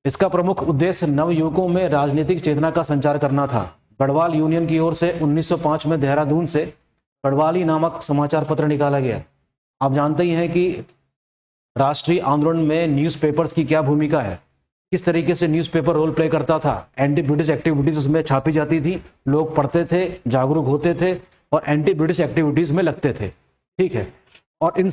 इसका प्रमुख उद्देश्य नवयुवकों में राजनीतिक चेतना का संचार करना था। गढ़वाल यूनियन की ओर से 1905 में देहरादून से गढ़वाली नामक समाचार पत्र निकाला गया। आप जानते ही हैं कि राष्ट्रीय आंदोलन में न्यूज़पेपर्स की क्या भूमिका है, किस तरीके से न्यूज़पेपर रोल प्ले करता था। एंटी ब्रिटिश एक्टिविटीज उसमें छापी जाती थी, लोग पढ़ते थे, जागरूक होते थे और एंटी ब्रिटिश एक्टिविटीज में लगते थे, ठीक है। और इन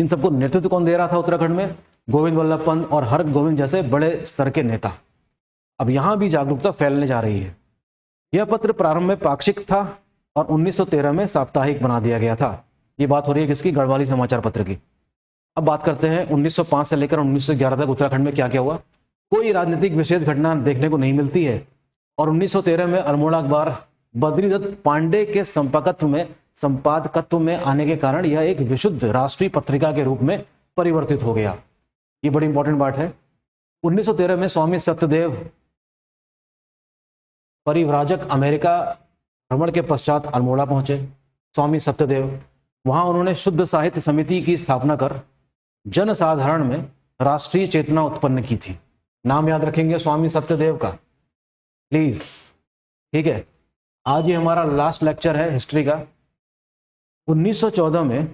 सबको नेतृत्व कौन दे रहा था उत्तराखंड में? गोविंद वल्लभ पंत और हरगोविंद जैसे बड़े स्तर के नेता। अब यहां भी जागरूकता फैलने जा रही है। यह पत्र प्रारंभ में पाक्षिक था और 1913 में साप्ताहिक बना दिया गया था। ये बात हो रही है किसकी? गढ़वाली समाचार पत्र की। अब बात करते हैं 1905 से लेकर 1911 तक उत्तराखंड में क्या क्या हुआ। कोई राजनीतिक विशेष घटना देखने को नहीं मिलती है और 1913 में अल्मोड़ा अखबार बद्रीदत्त पांडे के संपादकत्व में आने के कारण यह एक विशुद्ध राष्ट्रीय पत्रिका के रूप में परिवर्तित हो गया। ये बड़ी इंपॉर्टेंट बात है। 1913 में स्वामी सत्यदेव परिव्राजक अमेरिका भ्रमण के पश्चात अल्मोड़ा पहुंचे। स्वामी सत्यदेव वहां उन्होंने शुद्ध साहित्य समिति की स्थापना कर जनसाधारण में राष्ट्रीय चेतना उत्पन्न की थी। नाम याद रखेंगे स्वामी सत्यदेव का, प्लीज, ठीक है। आज ये हमारा लास्ट लेक्चर है हिस्ट्री का। 1914 में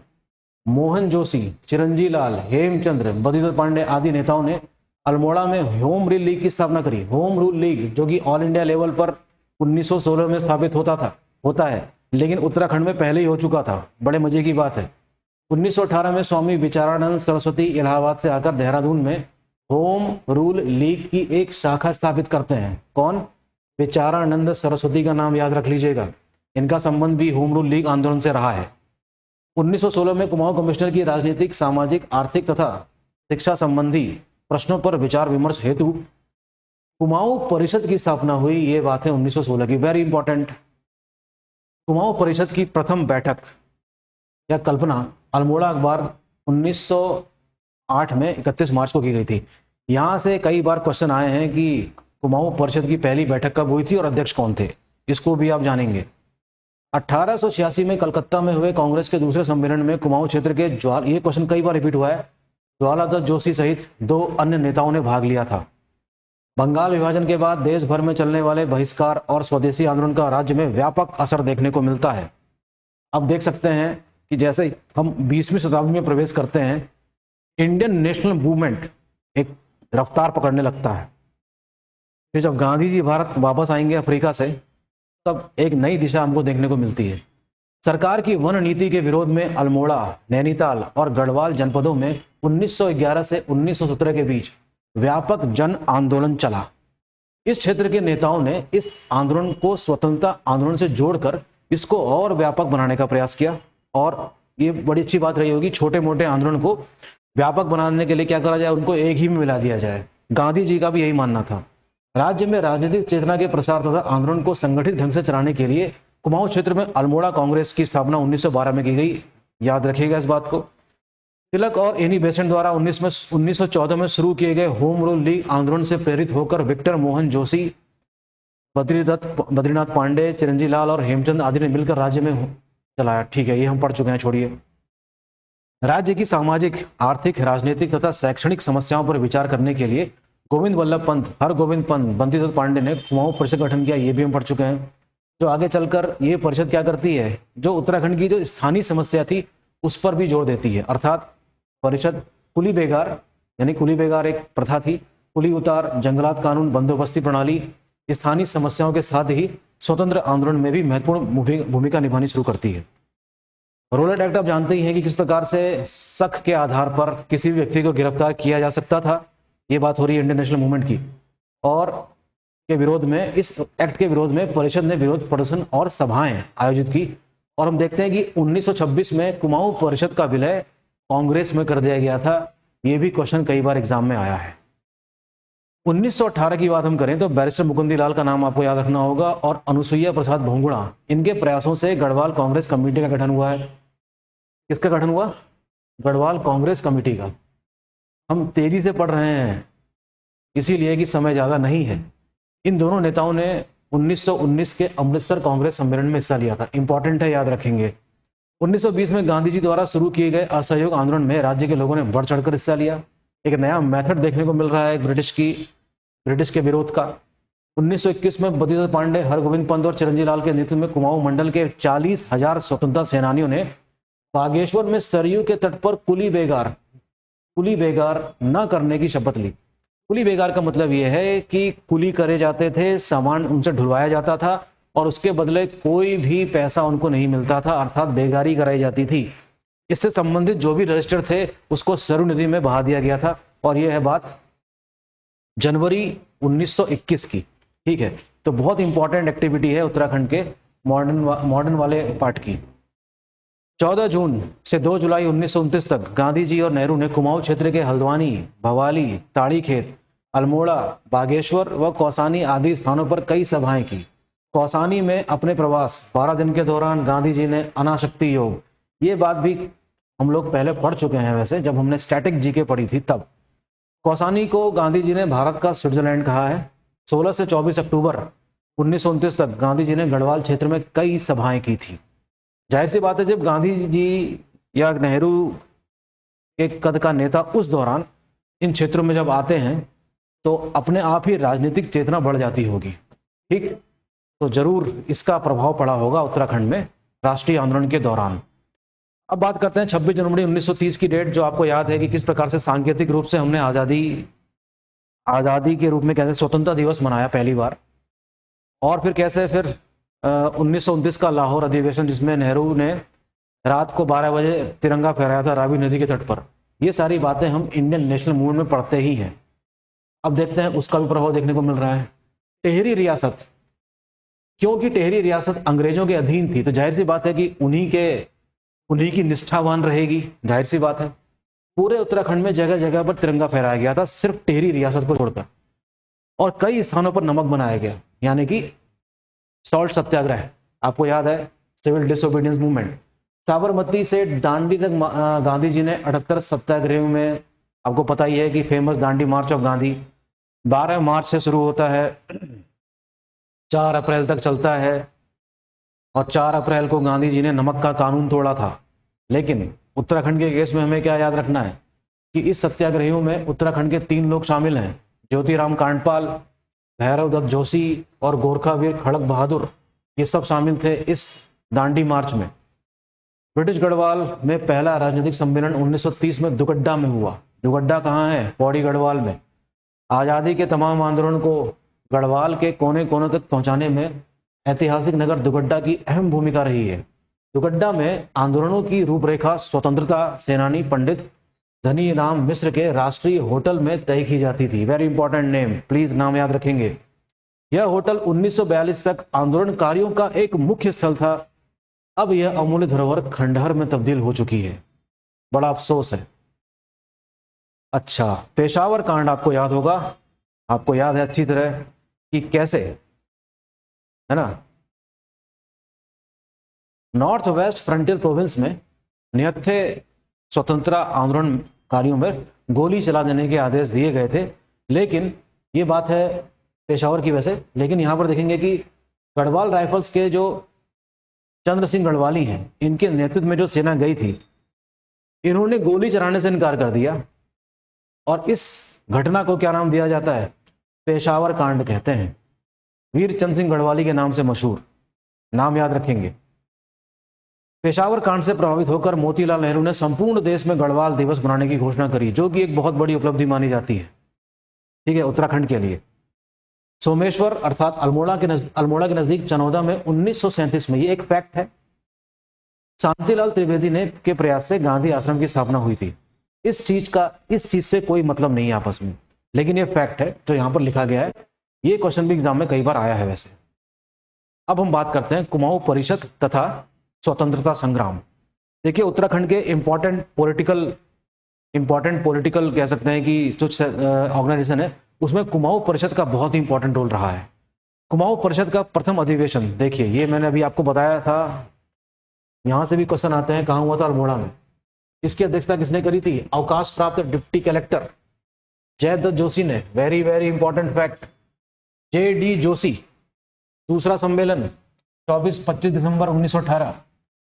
मोहन जोशी, चिरंजी लाल, हेमचंद्र, बद्रीदत्त पांडे आदि नेताओं ने अल्मोड़ा में होम रूल लीग की स्थापना करी। होम रूल लीग जो कि ऑल इंडिया लेवल पर 1916 में स्थापित होता है, लेकिन उत्तराखंड में पहले ही हो चुका था। बड़े मजे की बात है। 1918 में स्वामी विचारानंद सरस्वती इलाहाबाद से आकर देहरादून में होम रूल लीग की एक शाखा स्थापित करते हैं। कौन? विचारानंद सरस्वती का नाम याद रख लीजिएगा। इनका संबंध भी होम रूल लीग आंदोलन से रहा है। 1916 में कुमाऊं कमिश्नर की राजनीतिक, सामाजिक, आर्थिक तथा शिक्षा संबंधी प्रश्नों पर विचार विमर्श हेतु कुमाऊं परिषद की स्थापना हुई। ये बात है 1916 की, वेरी इंपॉर्टेंट। कुमाऊं परिषद की प्रथम बैठक या कल्पना अल्मोड़ा अखबार 1908 में 31 मार्च को की गई थी। यहां से कई बार क्वेश्चन आए हैं कि कुमाऊं परिषद की पहली बैठक कब हुई थी और अध्यक्ष कौन थे, इसको भी आप जानेंगे। 1886 में कलकत्ता में हुए कांग्रेस के दूसरे सम्मेलन में कुमाऊं क्षेत्र के ये क्वेश्चन कई बार रिपीट हुआ है, ज्वालादत्त जोशी सहित 2 अन्य नेताओं ने भाग लिया था। बंगाल विभाजन के बाद देश भर में चलने वाले बहिष्कार और स्वदेशी आंदोलन का राज्य में व्यापक असर देखने को मिलता है। अब देख सकते हैं कि जैसे हम 20वीं शताब्दी में प्रवेश करते हैं, इंडियन नेशनल मूवमेंट एक रफ्तार पकड़ने लगता है। फिर जब गांधी जी भारत वापस आएंगे अफ्रीका से, तब एक नई दिशा हमको देखने को मिलती है। सरकार की वन नीति के विरोध में अल्मोड़ा, नैनीताल और गढ़वाल जनपदों में 1911 से 1917 के बीच व्यापक जन आंदोलन चला। इस क्षेत्र के नेताओं ने इस आंदोलन को स्वतंत्रता आंदोलन से जोड़कर इसको और व्यापक बनाने का प्रयास किया। और ये बड़ी अच्छी बात रही होगी, छोटे मोटे आंदोलन को व्यापक बनाने के लिए क्या करा जाए, उनको एक ही में मिला दिया जाए। गांधी जी का भी यही मानना था। राज्य में राजनीतिक चेतना के प्रसार तथा आंदोलन को संगठित ढंग से चलाने के लिए कुमाऊं क्षेत्र में अल्मोड़ा कांग्रेस की स्थापना 1912 में की गई। याद रखिएगा इस बात को। तिलक और एनी बेसेंट द्वारा 1914 में शुरू किए गए होम रूल लीग आंदोलन से प्रेरित होकर विक्टर मोहन जोशी, बद्रीनाथ पांडे, चिरंजीव लाल और हेमचंद आदि ने मिलकर राज्य में चलाया। ठीक है, ये हम पढ़ चुके हैं, छोड़िए। राज्य की सामाजिक, आर्थिक, राजनीतिक तथा शैक्षणिक समस्याओं पर विचार करने के लिए गोविंद वल्लभ पंत, हरगोविंद पंत, बंटीदत्त पांडे ने कुमाऊं परिषद का गठन किया। ये भी हम पढ़ चुके हैं। जो आगे चलकर ये परिषद क्या करती है, जो उत्तराखंड की जो स्थानीय समस्या थी उस पर भी जोर देती है। अर्थात परिषद कुली बेगार, यानी कुली बेगार एक प्रथा थी, कुली उतार, जंगलात कानून, बंदोबस्ती प्रणाली, स्थानीय समस्याओं के साथ ही स्वतंत्र आंदोलन में भी महत्वपूर्ण भूमिका निभानी शुरू करती है। रोलेट एक्ट आप जानते ही हैं कि किस प्रकार से शक के आधार पर किसी भी व्यक्ति को गिरफ्तार किया जा सकता था। ये बात हो रही है इंडियन नेशनल मूवमेंट की, और के विरोध में, इस एक्ट के विरोध में परिषद ने विरोध प्रदर्शन और सभाएं आयोजित की। और हम देखते हैं कि 1926 में कुमाऊं परिषद का विलय कांग्रेस में कर दिया गया था। ये भी क्वेश्चन कई बार एग्जाम में आया है। 1918 की बात हम करें तो बैरिस्टर मुकुंदी लाल का नाम आपको याद रखना होगा, और अनुसुईया प्रसाद भोंगुड़ा, इनके प्रयासों से गढ़वाल कांग्रेस कमेटी का गठन हुआ है। किसका गठन हुआ? गढ़वाल कांग्रेस कमेटी का। हम तेजी से पढ़ रहे हैं इसीलिए कि समय ज़्यादा नहीं है। इन दोनों नेताओं ने 1919 के अमृतसर कांग्रेस सम्मेलन में हिस्सा लिया था। इंपॉर्टेंट है, याद रखेंगे। 1920 में गांधी जी द्वारा शुरू किए गए असहयोग आंदोलन में राज्य के लोगों ने बढ़ चढ़कर हिस्सा लिया। एक नया मेथड देखने को मिल रहा है ब्रिटिश के विरोध का। 1921 में बद्रीनाथ पांडे, हरगोविंद पंत और चिरंजीव लाल के नेतृत्व में कुमाऊं मंडल के 40,000 स्वतंत्रता सेनानियों ने बागेश्वर में सरयू के तट पर कुली बेगार न करने की शपथ ली। कुली बेगार का मतलब यह है कि कुली करे जाते थे, सामान उनसे ढुलवाया जाता था और उसके बदले कोई भी पैसा उनको नहीं मिलता था, अर्थात बेगारी कराई जाती थी। इससे संबंधित जो भी रजिस्टर थे उसको सरयू नदी में बहा दिया गया था, और यह है बात जनवरी 1921 की। ठीक है, तो बहुत इंपॉर्टेंट एक्टिविटी है उत्तराखंड के मॉडर्न वाले पार्ट की। 14 जून से 2 जुलाई 1929 तक गांधी जी और नेहरू ने कुमाऊं क्षेत्र के हल्द्वानी, भवाली, ताड़ीखेत, अल्मोड़ा, बागेश्वर व कौसानी आदि स्थानों पर कई सभाएं की। कौसानी में अपने प्रवास 12 दिन के दौरान गांधी जी ने अनाशक्ति योग, ये बात भी हम लोग पहले पढ़ चुके हैं, वैसे जब हमने स्टैटिक जीके पढ़ी थी तब। कौसानी को गांधी जी ने भारत का स्विट्जरलैंड कहा है। 16 से 24 अक्टूबर 1929 तक गांधी जी ने गढ़वाल क्षेत्र में कई सभाएं की थी। जाहिर सी बात है, जब गांधी जी या नेहरू एक कद का नेता उस दौरान इन क्षेत्रों में जब आते हैं तो अपने आप ही राजनीतिक चेतना बढ़ जाती होगी। ठीक, तो जरूर इसका प्रभाव पड़ा होगा उत्तराखंड में राष्ट्रीय आंदोलन के दौरान। अब बात करते हैं 26 जनवरी 1930 की डेट, जो आपको याद है कि किस प्रकार से सांकेतिक रूप से हमने आज़ादी के रूप में कैसे स्वतंत्रता दिवस मनाया पहली बार, और फिर कैसे फिर 1929 का लाहौर अधिवेशन जिसमें नेहरू ने रात को 12 बजे तिरंगा फहराया था रावी नदी के तट पर। ये सारी बातें हम इंडियन नेशनल मूवमेंट में पढ़ते ही हैं। अब देखते हैं उसका भी प्रभाव देखने को मिल रहा है। टेहरी रियासत, क्योंकि टेहरी रियासत अंग्रेजों के अधीन थी तो जाहिर सी बात है कि उन्हीं की निष्ठावान रहेगी, जाहिर सी बात है। पूरे उत्तराखंड में जगह जगह पर तिरंगा फहराया गया था, सिर्फ टेहरी रियासत को छोड़कर, और कई स्थानों पर नमक बनाया गया, यानी कि सॉल्ट सत्याग्रह। आपको याद है सिविल डिसोबीडियंस मूवमेंट। साबरमती से दांडी तक गांधी जी ने 78 सत्याग्रह में, आपको पता ही है कि famous Dandi March of Gandhi 12 मार्च से शुरू होता है, 4 अप्रैल तक चलता है, और 4 अप्रैल को गांधी जी ने नमक का कानून तोड़ा था। लेकिन उत्तराखंड के केस में हमें क्या याद रखना है कि इस सत्याग्रहियों में उत्तराखंड के 3 लोग शामिल हैं, ज्योतिराम कांडपाल, भैरव दत्त जोशी और गोरखावीर खड़क बहादुर। ये सब शामिल थे इस दांडी मार्च में। ब्रिटिश गढ़वाल में पहला राजनीतिक सम्मेलन 1930 में दुगड्डा में हुआ। दुगड्डा कहाँ है? पौड़ी गढ़वाल में। आज़ादी के तमाम आंदोलन को गढ़वाल के कोने कोने तक पहुंचाने में ऐतिहासिक नगर दुगड्डा की अहम भूमिका रही है। दुगड्डा में आंदोलनों की रूपरेखा स्वतंत्रता सेनानी पंडित धनी राम मिश्र के राष्ट्रीय होटल में तय की जाती थी। वेरी इंपॉर्टेंट नेम, प्लीज नाम याद रखेंगे। यह होटल 1942 तक आंदोलनकारियों का एक मुख्य स्थल था। अब यह अमूल्य धरोहर खंडहर में तब्दील हो चुकी है, बड़ा अफसोस है। अच्छा, पेशावर कांड आपको याद होगा, आपको याद है अच्छी तरह कि कैसे, है ना, नॉर्थ वेस्ट फ्रंटियर प्रोविंस में निहत्थे स्वतंत्रता आंदोलनकारियों में गोली चला देने के आदेश दिए गए थे। लेकिन ये बात है पेशावर की वजह से। लेकिन यहाँ पर देखेंगे कि गढ़वाल राइफल्स के जो चंद्र सिंह गढ़वाली हैं, इनके नेतृत्व में जो सेना गई थी, इन्होंने गोली चलाने से इनकार कर दिया और इस घटना को क्या नाम दिया जाता है? पेशावर कांड कहते हैं। वीर चंद सिंह गढ़वाली के नाम से मशहूर, नाम याद रखेंगे। पेशावर कांड से प्रभावित होकर मोतीलाल नेहरू ने संपूर्ण देश में गढ़वाल दिवस मनाने की घोषणा करी, जो कि एक बहुत बड़ी उपलब्धि मानी जाती है, ठीक है, उत्तराखंड के लिए। सोमेश्वर अर्थात अल्मोड़ा के नजदीक चनौदा में 1937 में, ये एक फैक्ट है, शांतिलाल त्रिवेदी ने के प्रयास से गांधी आश्रम की स्थापना हुई थी। इस चीज से कोई मतलब नहीं है आपस में, लेकिन ये फैक्ट है जो यहाँ पर लिखा गया है। ये क्वेश्चन भी एग्जाम में कई बार आया है वैसे। अब हम बात करते हैं कुमाऊं परिषद तथा स्वतंत्रता संग्राम। देखिए उत्तराखंड के इंपॉर्टेंट पॉलिटिकल कह सकते हैं कि जो ऑर्गेनाइजेशन है, उसमें कुमाऊं परिषद का बहुत ही इंपॉर्टेंट रोल रहा है। कुमाऊं परिषद का प्रथम अधिवेशन, देखिए ये मैंने अभी आपको बताया था, यहां से भी क्वेश्चन आते हैं, कहाँ हुआ था? अल्मोड़ा में। इसकी अध्यक्षता किसने करी थी? अवकाश प्राप्त डिप्टी कलेक्टर जयदत्त जोशी ने। Very very important fact, JD Joshi. दूसरा सम्मेलन 24-25 दिसंबर 1918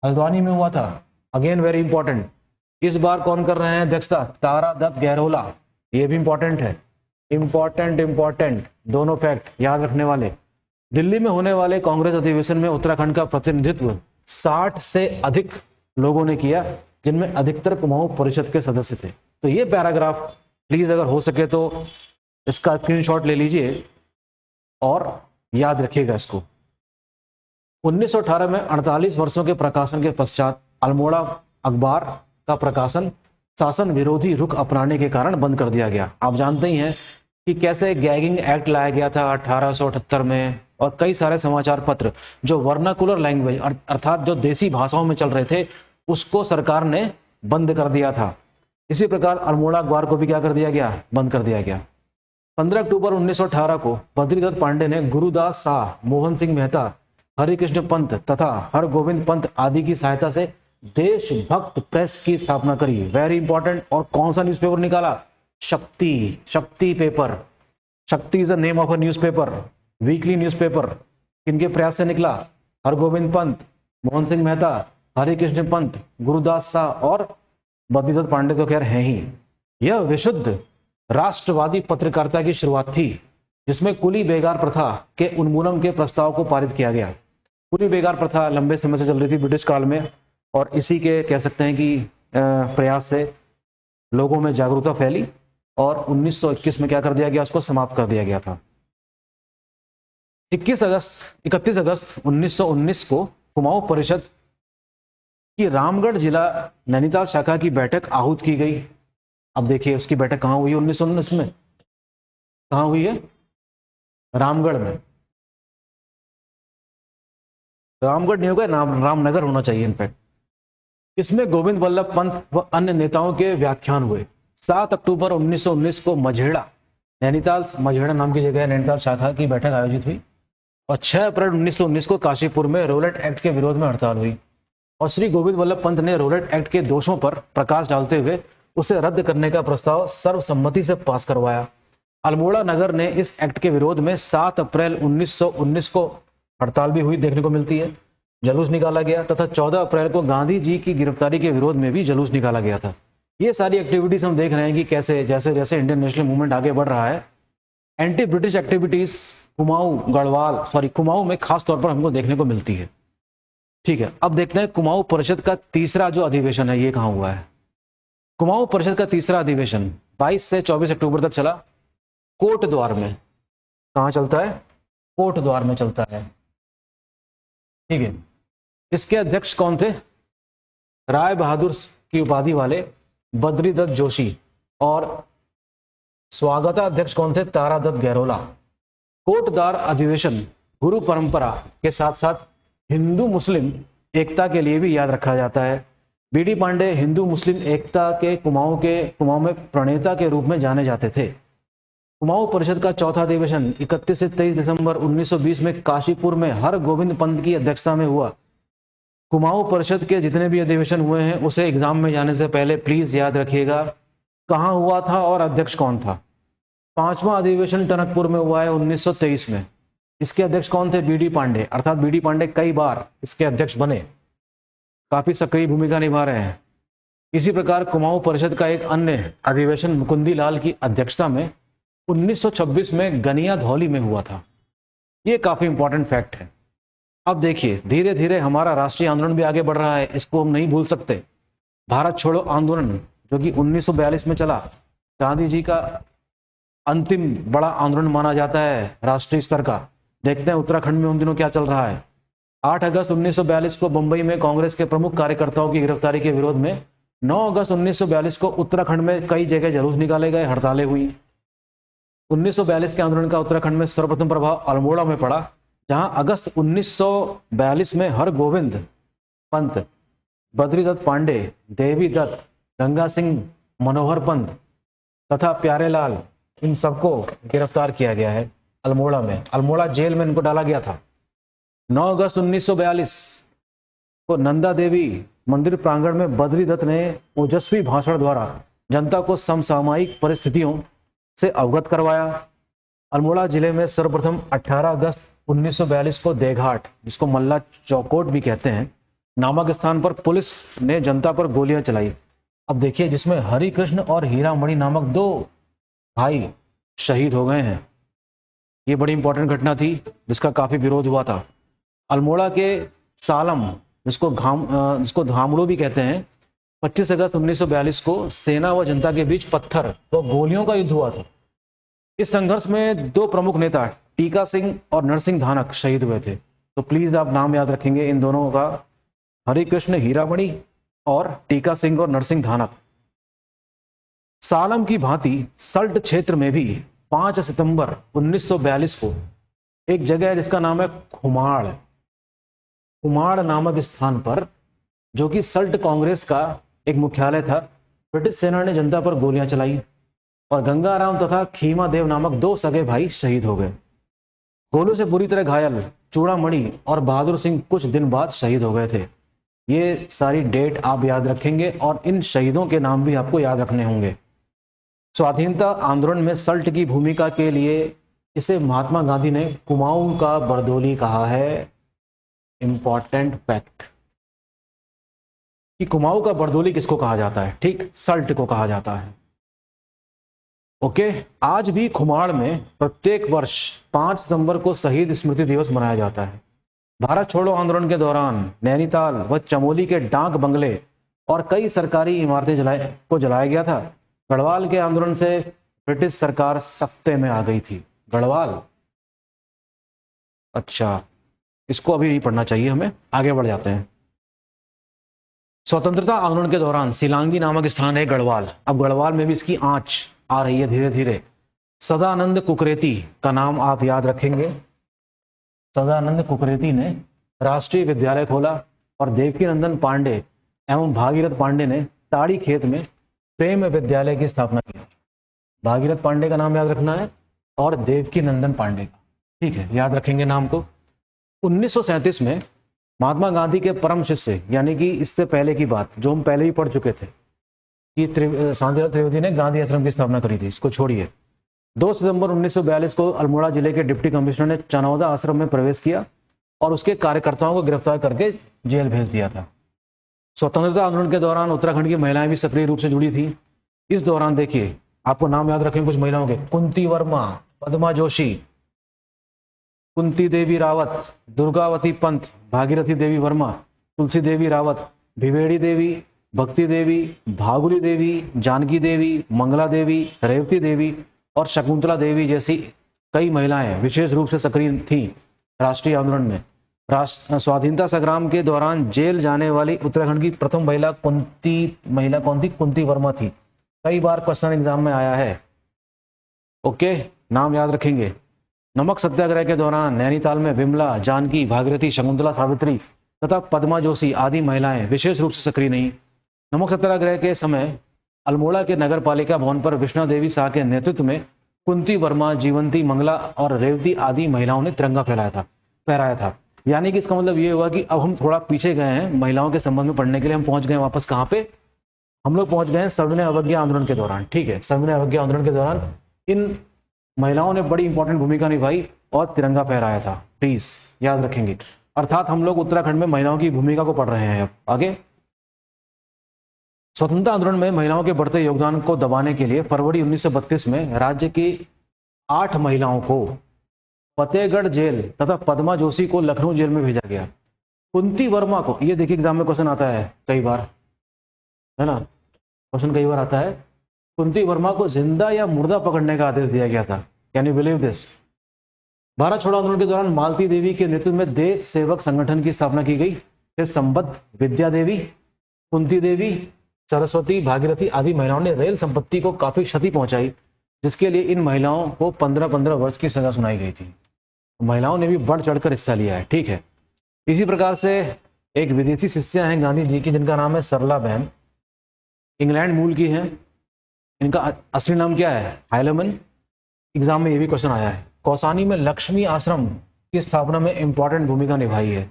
हल्द्वानी में हुआ था। Again very important. इस बार कौन कर रहे हैं अध्यक्षता? तारादत्त गहलोला। ये भी इंपॉर्टेंट है। इंपॉर्टेंट दोनों फैक्ट याद रखने वाले। दिल्ली में होने वाले कांग्रेस अधिवेशन में उत्तराखंड का प्रतिनिधित्व 60 से अधिक लोगों ने किया, जिनमें अधिकतर कुमाऊं परिषद के सदस्य थे। तो ये पैराग्राफ प्लीज अगर हो सके तो इसका स्क्रीनशॉट ले लीजिए और याद रखिएगा इसको। 1918 में 48 वर्षों के प्रकाशन के पश्चात अल्मोड़ा अखबार का प्रकाशन शासन विरोधी रुख अपनाने के कारण बंद कर दिया गया। आप जानते ही हैं कि कैसे गैगिंग एक्ट लाया गया था 1878 में, और कई सारे समाचार पत्र जो वर्नाकुलर लैंग्वेज अर्थात जो देसी भाषाओं में चल रहे थे, उसको सरकार ने बंद कर दिया था। इसी प्रकार अल्मोड़ा अखबार को भी क्या कर दिया गया? बंद कर दिया गया। 15 अक्टूबर 1918 को बद्रीदत्त पांडे ने गुरुदास शाह, मोहन सिंह मेहता, हरिकृष्ण पंत तथा हरगोविंद पंत आदि की सहायता से देशभक्त प्रेस की स्थापना करी। Very important. और कौन सा न्यूज़पेपर निकाला? शक्ति पेपर। शक्ति is the name of a newspaper, weekly newspaper. किनके प्रयास से निकला? हरगोविंद पंत, मोहन सिंह मेहता, हरिकृष्ण पंत, गुरुदास शाह और बद्रीदत्त पांडे तो खैर हैं ही। यह विशुद्ध राष्ट्रवादी पत्रकारिता की शुरुआत थी, जिसमें कुली बेगार प्रथा के उन्मूलन के प्रस्ताव को पारित किया गया। कुली बेगार प्रथा लंबे समय से चल रही थी ब्रिटिश काल में, और इसी के कह सकते हैं कि प्रयास से लोगों में जागरूकता फैली और 1921 में क्या कर दिया गया? उसको समाप्त कर दिया गया था। 31 अगस्त 1919 को कुमाऊं परिषद की रामगढ़ जिला नैनीताल शाखा की बैठक आहूत की गई। अब देखिए उसकी बैठक कहाँ हुई? 1919 में कहाँ हुई है? रामगढ़ में। रामगढ़ नहीं होगा, रामनगर होना चाहिए इनफैक्ट। इसमें गोविंद वल्लभ पंत व अन्य नेताओं के व्याख्यान हुए। 7 अक्टूबर 1919 को मझेड़ा नाम की जगह नैनीताल शाखा की बैठक आयोजित हुई, और 6 अप्रैल 1919 को काशीपुर में रोलेट एक्ट के विरोध में हड़ताल हुई, और श्री गोविंद वल्लभ पंत ने रोलेट एक्ट के दोषों पर प्रकाश डालते हुए उसे रद्द करने का प्रस्ताव सर्वसम्मति से पास करवाया। अल्मोड़ा नगर ने इस एक्ट के विरोध में 7 अप्रैल 1919 को हड़ताल भी हुई, देखने को मिलती है, जुलूस निकाला गया, तथा 14 अप्रैल को गांधी जी की गिरफ्तारी के विरोध में भी जुलूस निकाला गया था। ये सारी एक्टिविटीज हम देख रहे हैं कि कैसे जैसे जैसे इंडियन नेशनल मूवमेंट आगे बढ़ रहा है, एंटी ब्रिटिश एक्टिविटीज कुमाऊं में खास तौर पर हमको देखने को मिलती है। ठीक है, अब देखते हैं कुमाऊं परिषद का तीसरा जो अधिवेशन है ये कहाँ हुआ है। कुमाऊं परिषद का तीसरा अधिवेशन 22 से 24 अक्टूबर तक चला, कोट द्वार में। कहाँ चलता है? कोट द्वार में चलता है। ठीक है, इसके अध्यक्ष कौन थे? राय बहादुर की उपाधि वाले बद्रीदत्त जोशी, और स्वागताध्यक्ष कौन थे? तारादत्त गहलोला। कोटद्वार अधिवेशन गुरु परंपरा के साथ साथ हिंदू मुस्लिम एकता के लिए भी याद रखा जाता है। बीडी पांडे हिंदू मुस्लिम एकता के कुमाऊं में प्रणेता के रूप में जाने जाते थे। कुमाऊं परिषद का चौथा अधिवेशन 31 से 23 दिसंबर 1920 में काशीपुर में हरगोविंद पंत की अध्यक्षता में हुआ। कुमाऊं परिषद के जितने भी अधिवेशन हुए हैं उसे एग्जाम में जाने से पहले प्लीज याद रखिएगा कहाँ हुआ था और अध्यक्ष कौन था। पांचवा अधिवेशन टनकपुर में हुआ है 1923 में। इसके अध्यक्ष कौन थे? बीडी पांडे, अर्थात बीडी पांडे कई बार इसके अध्यक्ष बने, काफी सक्रिय भूमिका निभा रहे हैं। इसी प्रकार कुमाऊं परिषद का एक अन्य अधिवेशन मुकुंदी लाल की अध्यक्षता में 1926 में गनिया धौली में हुआ था। ये काफी इंपॉर्टेंट फैक्ट है। अब देखिए धीरे धीरे हमारा राष्ट्रीय आंदोलन भी आगे बढ़ रहा है, इसको हम नहीं भूल सकते। भारत छोड़ो आंदोलन जो कि 1942 में चला, गांधी जी का अंतिम बड़ा आंदोलन माना जाता है राष्ट्रीय स्तर का। देखते हैं उत्तराखंड में उन दिनों क्या चल रहा है। 8 अगस्त 1942 को मुंबई में कांग्रेस के प्रमुख कार्यकर्ताओं की गिरफ्तारी के विरोध में 9 अगस्त 1942 को उत्तराखंड में कई जगह जुलूस निकाले गए, हड़तालें हुई। 1942 के आंदोलन का उत्तराखंड में सर्वप्रथम प्रभाव अल्मोड़ा में पड़ा, जहां अगस्त 1942 में हरगोविंद पंत, बद्रीदत्त पांडे, देवी दत्त, गंगा सिंह मनोहर पंत तथा प्यारेलाल, इन सबको गिरफ्तार किया गया है अल्मोड़ा में। अल्मोड़ा जेल में इनको डाला गया था। 9 अगस्त 1942 को नंदा देवी मंदिर प्रांगण में बद्रीदत्त ने ओजस्वी भाषण द्वारा जनता को समसामयिक परिस्थितियों से अवगत करवाया। अल्मोड़ा जिले में सर्वप्रथम 18 अगस्त 1942 को देघाट, जिसको मल्ला चौकोट भी कहते हैं, नामक स्थान पर पुलिस ने जनता पर गोलियां चलाई। अब देखिए जिसमें हरि कृष्ण और हीरामणि नामक 2 भाई शहीद हो गए हैं। ये बड़ी इंपॉर्टेंट घटना थी जिसका काफी विरोध हुआ था। अल्मोड़ा के सालम, जिसको धामड़ो भी कहते हैं, 25 अगस्त 1942 को सेना व जनता के बीच पत्थर व गोलियों का युद्ध हुआ था। इस संघर्ष में 2 प्रमुख नेता टीका सिंह और नरसिंह धानक शहीद हुए थे। तो प्लीज आप नाम याद रखेंगे इन दोनों का, हरिकृष्ण हीरामणि और टीका सिंह और नरसिंह धानक। सालम की भांति सल्ट क्षेत्र में भी 5 सितंबर 1942 को एक जगह है जिसका नाम है खुमाड़, खुमाड़ नामक स्थान पर, जो कि सल्ट कांग्रेस का एक मुख्यालय था, ब्रिटिश सेना ने जनता पर गोलियां चलाई और गंगाराम तथा खीमा देव नामक 2 सगे भाई शहीद हो गए। गोलों से बुरी तरह घायल चूड़ामणि और बहादुर सिंह कुछ दिन बाद शहीद हो गए थे। ये सारी डेट आप याद रखेंगे और इन शहीदों के नाम भी आपको याद रखने होंगे। स्वाधीनता आंदोलन में सल्ट की भूमिका के लिए इसे महात्मा गांधी ने कुमाऊं का बरदोली कहा है। इंपॉर्टेंट फैक्ट कि कुमाऊं का बरदोली किसको कहा जाता है? ठीक, सल्ट को कहा जाता है। ओके, आज भी खुमाड़ में प्रत्येक वर्ष 5 सितंबर को शहीद स्मृति दिवस मनाया जाता है। भारत छोड़ो आंदोलन के दौरान नैनीताल व चमोली के डाक बंगले और कई सरकारी इमारतें जलाया गया था। गढ़वाल के आंदोलन से ब्रिटिश सरकार सत्ते में आ गई थी। गढ़वाल, अच्छा, इसको अभी नहीं पढ़ना चाहिए हमें, आगे बढ़ जाते हैं। स्वतंत्रता आंदोलन के दौरान सिलांगी नामक स्थान है गढ़वाल। अब गढ़वाल में भी इसकी आंच आ रही है धीरे धीरे। सदानंद कुकरेती का नाम आप याद रखेंगे। सदानंद कुकरेती ने राष्ट्रीय विद्यालय खोला और देवकीनंदन पांडे एवं भागीरथ पांडे ने ताड़ी खेत में प्रेम विद्यालय की स्थापना की। भागीरथ पांडे का नाम याद रखना है और देवकीनंदन पांडे का, ठीक है, याद रखेंगे नाम को। 1937 में महात्मा गांधी के परम शिष्य, यानी कि इससे पहले की बात जो हम पहले ही पढ़ चुके थे कि शांतिलाल त्रिवेदी ने गांधी आश्रम की स्थापना करी थी, इसको छोड़िए। 2 सितंबर 1942 को अल्मोड़ा जिले के डिप्टी कमिश्नर ने चनौदा आश्रम में प्रवेश किया और उसके कार्यकर्ताओं को गिरफ्तार करके जेल भेज दिया था। स्वतंत्रता आंदोलन के दौरान उत्तराखंड की महिलाएं भी सक्रिय रूप से जुड़ी थी। इस दौरान देखिए, आपको नाम याद रखेंगे कुछ महिलाओं के, कुंती वर्मा, पद्मा जोशी, कुंती देवी रावत, दुर्गावती पंत, भागीरथी देवी वर्मा, तुलसी देवी रावत, भिवेड़ी देवी, भक्ति देवी, भागुली देवी, जानकी देवी, मंगला देवी, रेवती देवी और शकुंतला देवी जैसी कई महिलाएं विशेष रूप से सक्रिय थीं राष्ट्रीय आंदोलन में। स्वाधीनता संग्राम के दौरान जेल जाने वाली उत्तराखंड की प्रथम महिला कौन थी? कुंती वर्मा थी। कई बार क्वेश्चन एग्जाम में आया है। ओके, नाम याद रखेंगे। नमक सत्याग्रह के दौरान नैनीताल में विमला, जानकी, भागीरथी, शकुंतला, सावित्री तथा पद्मा जोशी आदि महिलाएं विशेष रूप से सक्रिय नहीं। नमक सत्याग्रह के समय अल्मोड़ा के नगर पालिका भवन पर विष्णा देवी शाह के नेतृत्व में कुंती वर्मा, जीवंती, मंगला और रेवती आदि महिलाओं ने तिरंगा फहराया था। यानी कि इसका मतलब ये हुआ कि अब हम थोड़ा पीछे गए हैं महिलाओं के संबंध में पढ़ने के लिए। हम पहुंच गए वापस कहाँ पे, हम लोग पहुंच गए हैं सविनय अवज्ञा आंदोलन के दौरान। ठीक है, सविनय अवज्ञा आंदोलन के दौरान इन महिलाओं ने बड़ी इंपॉर्टेंट भूमिका निभाई और तिरंगा फहराया था, प्लीज याद रखेंगे। अर्थात हम लोग उत्तराखंड में महिलाओं की भूमिका को पढ़ रहे हैं। अब आगे, स्वतंत्रता आंदोलन में महिलाओं के बढ़ते योगदान को दबाने के लिए फरवरी 1932 में राज्य की 8 महिलाओं को फतेहगढ़ जेल तथा पद्मा जोशी को लखनऊ जेल में भेजा गया। कुंती वर्मा को, ये देखिए एग्जाम में क्वेश्चन आता है कई बार, है ना, क्वेश्चन कई बार आता है। कुंती वर्मा को जिंदा या मुर्दा पकड़ने का आदेश दिया गया था। Can you believe this? Bharat छोड़ो आंदोलन के दौरान मालती देवी के नेतृत्व में देश सेवक संगठन की स्थापना की गई। फिर संबद्ध, विद्या देवी, कुंती देवी, सरस्वती, भागीरथी आदि महिलाओं ने रेल संपत्ति को काफी क्षति पहुंचाई, जिसके लिए इन महिलाओं को 15-15 वर्ष की सजा सुनाई गई थी। महिलाओं ने भी बढ़ चढ़कर हिस्सा लिया है। ठीक है, इसी प्रकार से एक विदेशी शिष्या हैं गांधी जी की, जिनका नाम है सरला बहन, इंग्लैंड मूल की हैं। इनका असली नाम क्या है? हाइलमन। एग्जाम में ये भी क्वेश्चन आया है। कौसानी में लक्ष्मी आश्रम की स्थापना में इंपॉर्टेंट भूमिका निभाई है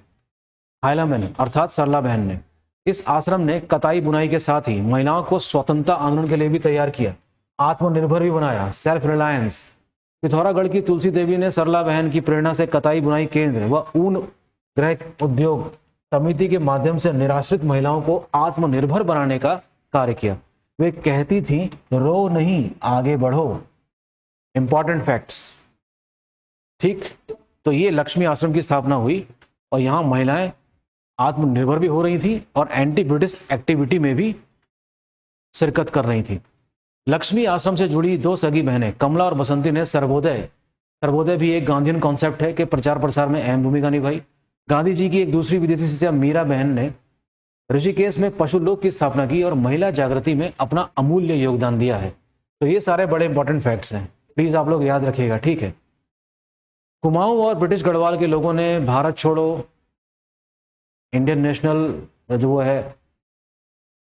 हाइलमन अर्थात सरला बहन ने। इस आश्रम ने कताई बुनाई के साथ ही महिलाओं को स्वतंत्रता आंदोलन के लिए भी तैयार किया, आत्मनिर्भर भी बनाया, सेल्फ रिलायंस। पिथौरागढ़ की तुलसी देवी ने सरला बहन की प्रेरणा से कताई बुनाई केंद्र व ऊन गृह उद्योग समिति के माध्यम से निराश्रित महिलाओं को आत्मनिर्भर बनाने का कार्य किया। वे कहती थी, रो नहीं आगे बढ़ो। Important facts. ठीक, तो ये लक्ष्मी आश्रम की स्थापना हुई और यहाँ महिलाएं आत्मनिर्भर भी हो रही थी और एंटी ब्रिटिश एक्टिविटी में भी शिरकत कर रही थी। लक्ष्मी आश्रम से जुड़ी 2 सगी बहनें कमला और बसंती ने सर्वोदय भी एक गांधीयन कॉन्सेप्ट है के प्रचार प्रसार में अहम भूमिका निभाई। गांधी जी की एक दूसरी विदेशी शिष्या मीरा बहन ने ऋषिकेश में पशु लोक की स्थापना की और महिला जागृति में अपना अमूल्य योगदान दिया है। तो ये सारे बड़े इंपॉर्टेंट फैक्ट्स हैं, प्लीज आप लोग याद रखिएगा। ठीक है, कुमाऊं और ब्रिटिश गढ़वाल के लोगों ने भारत छोड़ो, इंडियन नेशनल जो है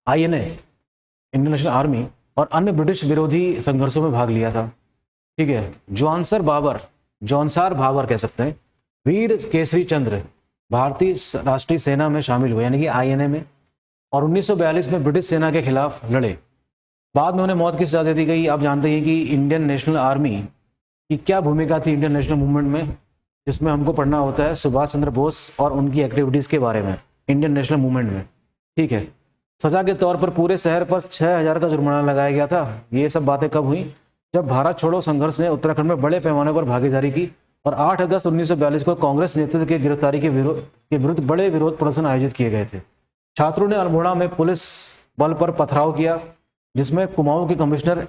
INA, इंडियन नेशनल आर्मी और अन्य ब्रिटिश विरोधी संघर्षों में भाग लिया था। ठीक है, जॉनसार भाबर कह सकते हैं, वीर केसरी चंद्र भारतीय राष्ट्रीय सेना में शामिल हुए यानी कि INA में, और 1942 में ब्रिटिश सेना के खिलाफ लड़े। बाद में उन्हें मौत की सजा दे दी गई। आप जानते हैं कि इंडियन नेशनल आर्मी की क्या भूमिका थी इंडियन नेशनल मूवमेंट में, जिसमें हमको पढ़ना होता है सुभाष चंद्र बोस और उनकी एक्टिविटीज के बारे में इंडियन नेशनल मूवमेंट में। ठीक है, सजा के तौर पर पूरे शहर पर 6000 का जुर्माना लगाया गया था। ये सब बातें कब हुई? जब भारत छोड़ो संघर्ष ने उत्तराखंड में बड़े पैमाने पर भागीदारी की और 8 अगस्त 1942 को कांग्रेस नेतृत्व की गिरफ्तारी के विरुद्ध बड़े विरोध प्रदर्शन आयोजित किए गए थे। छात्रों ने अल्मोड़ा में पुलिस बल पर पथराव किया, जिसमें कुमाऊं के कमिश्नर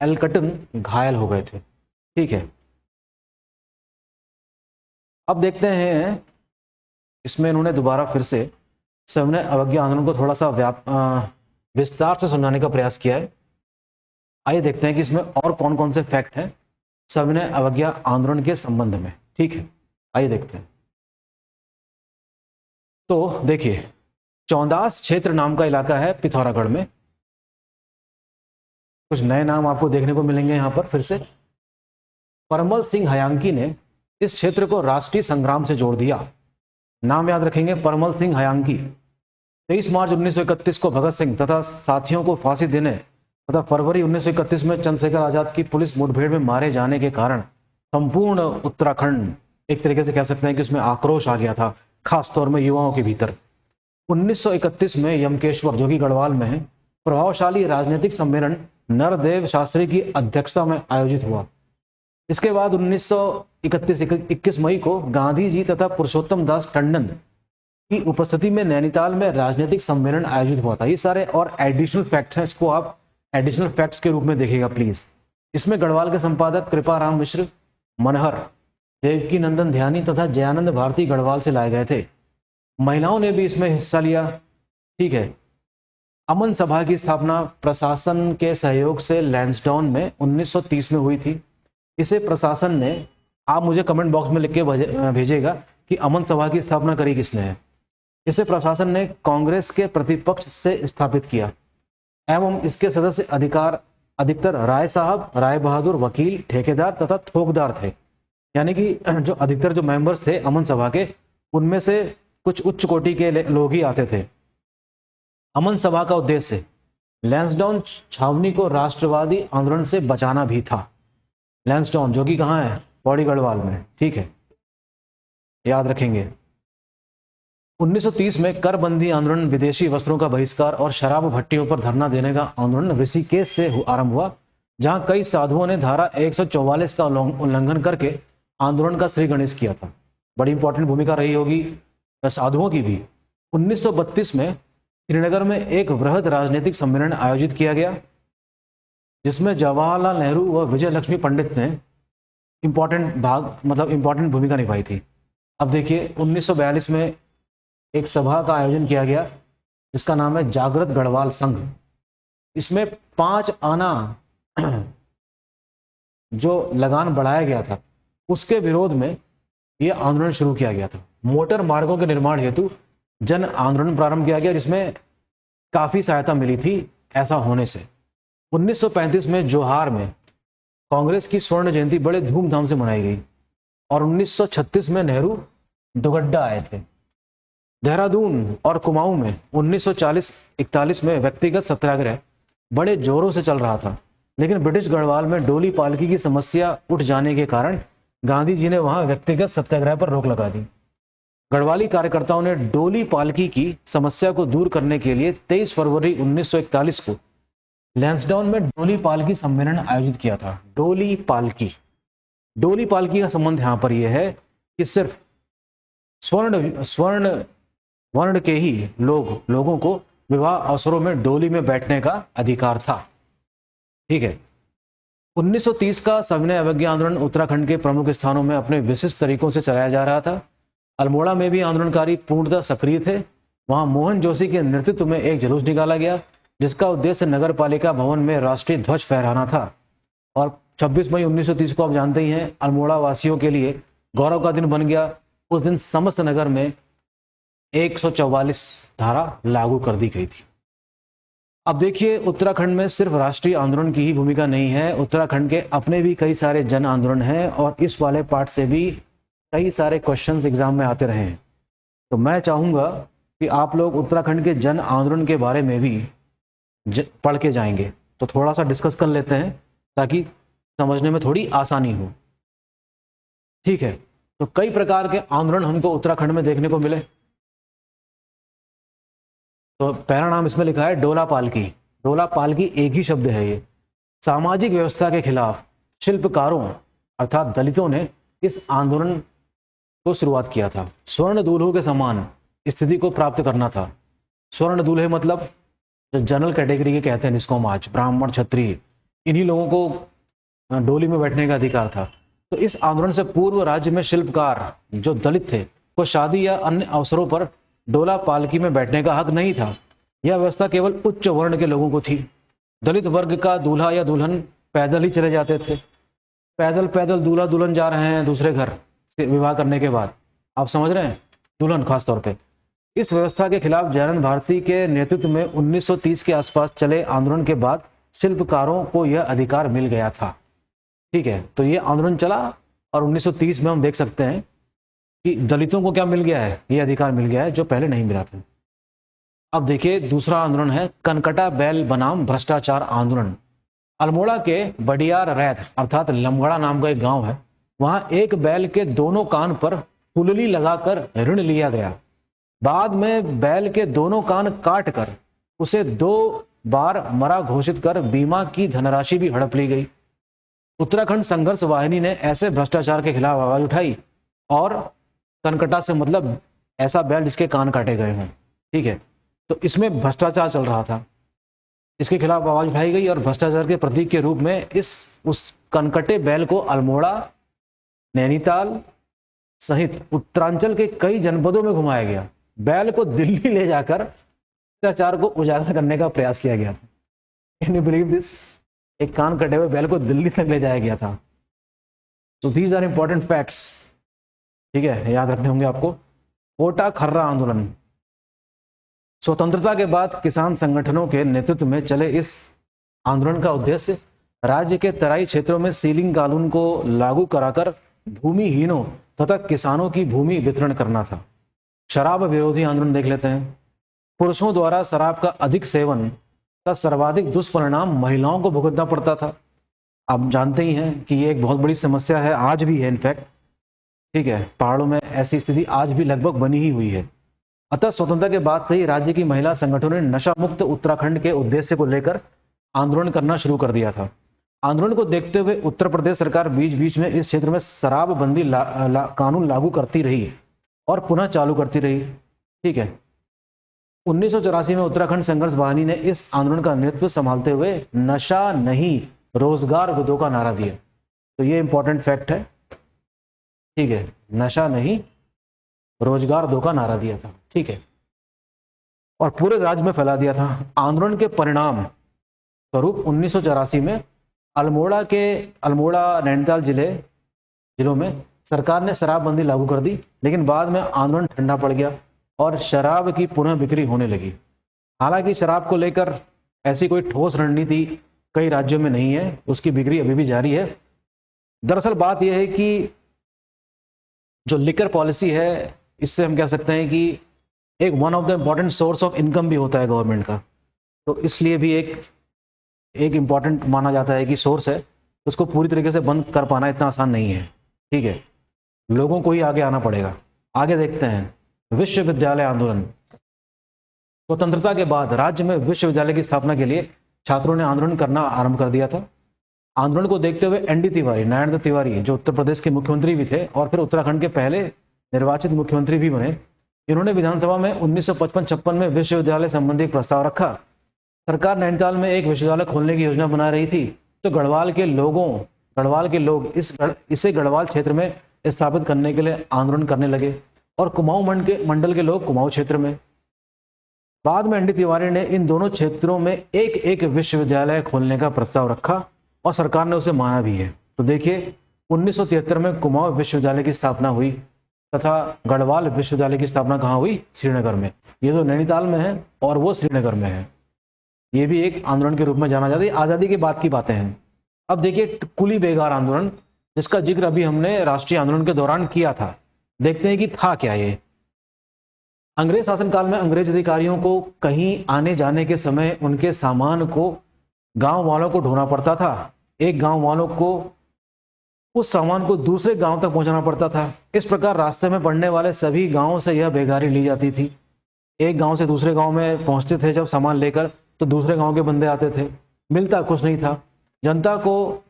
एल्कटन घायल हो गए थे। ठीक है, अब देखते हैं इसमें इन्होंने दोबारा फिर से सविनय अवज्ञा आंदोलन को थोड़ा सा विस्तार से समझाने का प्रयास किया है। आइए देखते हैं कि इसमें और कौन कौन से फैक्ट हैं सविनय अवज्ञा आंदोलन के संबंध में। ठीक है, आइए देखते हैं। तो देखिए, चौंदास क्षेत्र नाम का इलाका है पिथौरागढ़ में। कुछ नए नाम आपको देखने को मिलेंगे यहां पर फिर से। परमल सिंह हयांकी ने इस क्षेत्र को राष्ट्रीय संग्राम से जोड़ दिया। नाम याद रखेंगे, परमल सिंह हयांकी। 23 मार्च 1931 को भगत सिंह तथा साथियों को फांसी देने तथा फरवरी 1931 में चंद्रशेखर आजाद की पुलिस मुठभेड़ में मारे जाने के कारण संपूर्ण उत्तराखंड एक तरीके से कह सकते हैं कि उसमें आक्रोश आ गया था, खासतौर में युवाओं के भीतर। 1931 में यमकेश्वर, जो कि गढ़वाल में है, प्रभावशाली राजनीतिक सम्मेलन नरदेव शास्त्री की अध्यक्षता में आयोजित हुआ। इसके बाद 1921 मई को गांधी जी तथा पुरुषोत्तम दास टंडन की उपस्थिति में नैनीताल में राजनीतिक सम्मेलन आयोजित हुआ था। ये सारे और एडिशनल फैक्ट्स हैं, इसको आप एडिशनल फैक्ट्स के रूप में देखिएगा प्लीज। इसमें गढ़वाल के संपादक कृपाराम मिश्र, मनहर, देवकी नंदन ध्यानी तथा जयानंद भारती गढ़वाल से लाए गए थे। महिलाओं ने भी इसमें हिस्सा लिया। ठीक है, अमन सभा की स्थापना प्रशासन के सहयोग से लैंसडाउन में 1930 में हुई थी। इसे प्रशासन ने, आप मुझे कमेंट बॉक्स में लिख के भेजिएगा कि अमन सभा की स्थापना करी किसने है। इसे प्रशासन ने कांग्रेस के प्रतिपक्ष से स्थापित किया एवं इसके सदस्य अधिकतर राय साहब, राय बहादुर, वकील, ठेकेदार तथा थोकदार थे। यानी कि जो अधिकतर जो मेंबर्स थे अमन सभा के, उनमें से कुछ उच्च कोटि के लोग ही आते थे। अमन सभा का उद्देश्य लैंसडाउन छावनी को राष्ट्रवादी आंदोलन से बचाना भी था। लैंसडाउन जो कि कहाँ है, पौड़ी गढ़वाल में, ठीक है, याद रखेंगे। 1930 में करबंदी आंदोलन, विदेशी वस्त्रों का बहिष्कार और शराब भट्टियों पर धरना देने का आंदोलन ऋषिकेश से आरंभ हुआ, जहां कई साधुओं ने धारा 144 का उल्लंघन करके आंदोलन का श्री गणेश किया था। बड़ी इंपॉर्टेंट भूमिका रही होगी साधुओं की भी। 1932 में श्रीनगर में एक वृहद राजनीतिक सम्मेलन आयोजित किया गया, जिसमें जवाहरलाल नेहरू व विजय लक्ष्मी पंडित ने इंपॉर्टेंट भूमिका निभाई थी। अब देखिए 1942 में एक सभा का आयोजन किया गया जिसका नाम है जागृत गढ़वाल संघ। इसमें 5 आना जो लगान बढ़ाया गया था उसके विरोध में यह आंदोलन शुरू किया गया था। मोटर मार्गों के निर्माण हेतु जन आंदोलन प्रारंभ किया गया, जिसमें काफी सहायता मिली थी ऐसा होने से। 1935 में जोहार में कांग्रेस की स्वर्ण जयंती बड़े धूमधाम से मनाई गई और 1936 में नेहरू दुगड्डा आए थे। देहरादून और कुमाऊं में 1940-41 में व्यक्तिगत सत्याग्रह बड़े जोरों से चल रहा था, लेकिन ब्रिटिश गढ़वाल में डोली पालकी की समस्या उठ जाने के कारण गांधी जी ने वहां व्यक्तिगत सत्याग्रह पर रोक लगा दी। गढ़वाली कार्यकर्ताओं ने डोली पालकी की समस्या को दूर करने के लिए 23 फरवरी 1941 को लैंसडाउन में डोली पालकी सम्मेलन आयोजित किया था। डोली पालकी का संबंध यहां पर यह है कि सिर्फ स्वर्ण वर्ण के ही लोगों को विवाह अवसरों में डोली में बैठने का अधिकार था, ठीक है। 1930 का सविनय अवज्ञा आंदोलन उत्तराखंड के प्रमुख स्थानों में अपने विशिष्ट तरीकों से चलाया जा रहा था। अल्मोड़ा में भी आंदोलनकारी पूर्णतः सक्रिय थे। वहां मोहन जोशी के नेतृत्व में एक जुलूस निकाला गया, जिसका उद्देश्य नगर पालिका भवन में राष्ट्रीय ध्वज फहराना था। और 26 मई 1930 को आप जानते ही हैं, अल्मोड़ा वासियों के लिए गौरव का दिन बन गया। उस दिन समस्त नगर में 144 धारा लागू कर दी गई थी। अब देखिए उत्तराखंड में सिर्फ राष्ट्रीय आंदोलन की ही भूमिका नहीं है, उत्तराखंड के अपने भी कई सारे जन आंदोलन हैं और इस वाले पार्ट से भी कई सारे क्वेश्चंस एग्जाम में आते रहे हैं। तो मैं चाहूंगा कि आप लोग उत्तराखंड के जन आंदोलन के बारे में भी पढ़ के जाएंगे, तो थोड़ा सा डिस्कस कर लेते हैं ताकि समझने में थोड़ी आसानी हो, ठीक है। तो कई प्रकार के आंदोलन हमको उत्तराखंड में देखने को मिले। तो पहला नाम इसमें लिखा है डोला पालकी। डोला पालकी एक ही शब्द है। ये सामाजिक व्यवस्था के खिलाफ शिल्पकारों अर्थात दलितों ने इस आंदोलन को शुरुआत किया था। स्वर्ण दूल्हों के समान स्थिति को प्राप्त करना था। स्वर्ण दूल्हे मतलब जो जनरल कैटेगरी के कहते हैं, जिसको हम आज ब्राह्मण क्षत्रिय, इन्हीं लोगों को डोली में बैठने का अधिकार था। तो इस आंदोलन से पूर्व राज्य में शिल्पकार जो दलित थे को शादी या अन्य अवसरों पर डोला पालकी में बैठने का हक नहीं था। यह व्यवस्था केवल उच्च वर्ण के लोगों को थी। दलित वर्ग का दूल्हा या दुल्हन पैदल ही चले जाते थे। पैदल दूल्हा दुल्हन जा रहे हैं दूसरे घर विवाह करने के बाद, आप समझ रहे हैं, दुल्हन खास तौर पे। इस व्यवस्था के खिलाफ जयनंद भारती के नेतृत्व में 1930 के आसपास चले आंदोलन के बाद शिल्पकारों को यह अधिकार मिल गया था, ठीक है। तो ये आंदोलन चला और 1930 में हम देख सकते हैं कि दलितों को क्या मिल गया है, ये अधिकार मिल गया है जो पहले नहीं मिला था। अब देखिए दूसरा आंदोलन है कनकटा बैल बनाम भ्रष्टाचार आंदोलन। अल्मोड़ा के बडियार रैत अर्थात लमगड़ा नाम का एक गांव है, वहां एक बैल के दोनों कान पर फुलली लगाकर ऋण लिया गया। बाद में बैल के दोनों कान काट कर उसे 2 बार मरा घोषित कर बीमा की धनराशि भी हड़प ली गई। उत्तराखंड संघर्ष वाहिनी ने ऐसे भ्रष्टाचार के खिलाफ आवाज उठाई और कनकटा से मतलब ऐसा बैल जिसके कान काटे गए हों, ठीक है। तो इसमें भ्रष्टाचार चल रहा था, इसके खिलाफ आवाज उठाई गई और भ्रष्टाचार के प्रतीक के रूप में उस कनकटे बैल को अल्मोड़ा, नैनीताल सहित उत्तरांचल के कई जनपदों में घुमाया गया। बैल को दिल्ली ले जाकर भ्रष्टाचार को उजागर करने का प्रयास किया गया था। Can you believe this? एक कान कटे हुए बैल को दिल्ली तक ले जाया गया था। So these are important facts, ठीक है, याद रखने होंगे आपको। कोटा खर्रा आंदोलन। स्वतंत्रता के बाद किसान संगठनों के नेतृत्व में चले इस आंदोलन का उद्देश्य राज्य के तराई क्षेत्रों में सीलिंग कानून को लागू कराकर भूमिहीनों तथा किसानों की भूमि वितरण करना था। शराब विरोधी आंदोलन देख लेते हैं। पुरुषों द्वारा शराब का अधिक सेवन का सर्वाधिक दुष्परिणाम महिलाओं को भुगतना पड़ता था। आप जानते ही हैं कि ये एक बहुत बड़ी समस्या है, आज भी है इनफैक्ट। ठीक है, पहाड़ों में ऐसी स्थिति आज भी लगभग बनी ही हुई है। अतः स्वतंत्रता के बाद से ही राज्य की महिला संगठनों ने नशा मुक्त उत्तराखंड के उद्देश्य को लेकर आंदोलन करना शुरू कर दिया था। आंदोलन को देखते हुए उत्तर प्रदेश सरकार बीच बीच में इस क्षेत्र में शराबबंदी कानून लागू करती रही और पुनः चालू करती रही। ठीक है, 1984 में उत्तराखंड संघर्ष वाहिनी ने इस आंदोलन का नेतृत्व संभालते हुए नशा नहीं रोजगार दो का नारा दिया। तो ये इंपॉर्टेंट फैक्ट है। ठीक है, नशा नहीं रोजगार दो का नारा दिया था। ठीक है, और पूरे राज्य में फैला दिया था। आंदोलन के परिणाम स्वरूप 1984 में अल्मोड़ा नैनीताल जिलों में सरकार ने शराबबंदी लागू कर दी, लेकिन बाद में आंदोलन ठंडा पड़ गया और शराब की पुनः बिक्री होने लगी। हालांकि शराब को लेकर ऐसी कोई ठोस रणनीति कई राज्यों में नहीं है, उसकी बिक्री अभी भी जारी है। दरअसल बात यह है कि जो लिकर पॉलिसी है, इससे हम कह सकते हैं कि एक one of the important source of income भी होता है गवर्नमेंट का, तो इसलिए भी एक इम्पॉर्टेंट माना जाता है कि सोर्स है। उसको पूरी तरीके से बंद कर पाना इतना आसान नहीं है। ठीक है, लोगों को ही आगे आना पड़ेगा। आगे देखते हैं, विश्वविद्यालय आंदोलन। स्वतंत्रता के बाद राज्य में विश्वविद्यालय की स्थापना के लिए छात्रों ने आंदोलन करना आरंभ कर दिया था। आंदोलन को देखते हुए एनडी तिवारी, नारायण दत्त तिवारी, जो उत्तर प्रदेश के मुख्यमंत्री भी थे और फिर उत्तराखंड के पहले निर्वाचित मुख्यमंत्री भी बने, इन्होंने विधानसभा में 1955-56 में विश्वविद्यालय संबंधी प्रस्ताव रखा। सरकार नैनीताल में एक विश्वविद्यालय खोलने की योजना बना रही थी, तो गढ़वाल के लोग इसे गढ़वाल क्षेत्र में स्थापित करने के लिए आंदोलन करने लगे और कुमाऊं मंडल के लोग कुमाऊं क्षेत्र में। बाद में एनडी तिवारी ने इन दोनों क्षेत्रों में एक एक विश्वविद्यालय खोलने का प्रस्ताव रखा और सरकार ने उसे माना भी है। तो देखिए, 1973 में कुमाऊं विश्वविद्यालय की स्थापना हुई तथा गढ़वाल विश्वविद्यालय की स्थापना कहाँ हुई? श्रीनगर में। ये जो नैनीताल में है और वो श्रीनगर में है। ये भी एक आंदोलन के रूप में जाना जाता है। आज़ादी के बाद की बातें हैं। अब देखिए, कुली बेगार आंदोलन, जिसका जिक्र अभी हमने राष्ट्रीय आंदोलन के दौरान किया था। देखते हैं कि था क्या ये। अंग्रेज शासनकाल में अंग्रेज अधिकारियों को कहीं आने जाने के समय उनके सामान को गांव वालों को ढोना पड़ता था। एक गांव वालों को उस सामान को दूसरे गांव तक पहुंचाना पड़ता था। इस प्रकार रास्ते में पड़ने वाले सभी गांवों से यह बेगारी ली जाती थी। एक गांव से दूसरे गांव में पहुंचते थे जब सामान लेकर, तो दूसरे गांव के बंदे आते थे। मिलता कुछ नहीं था। जनता को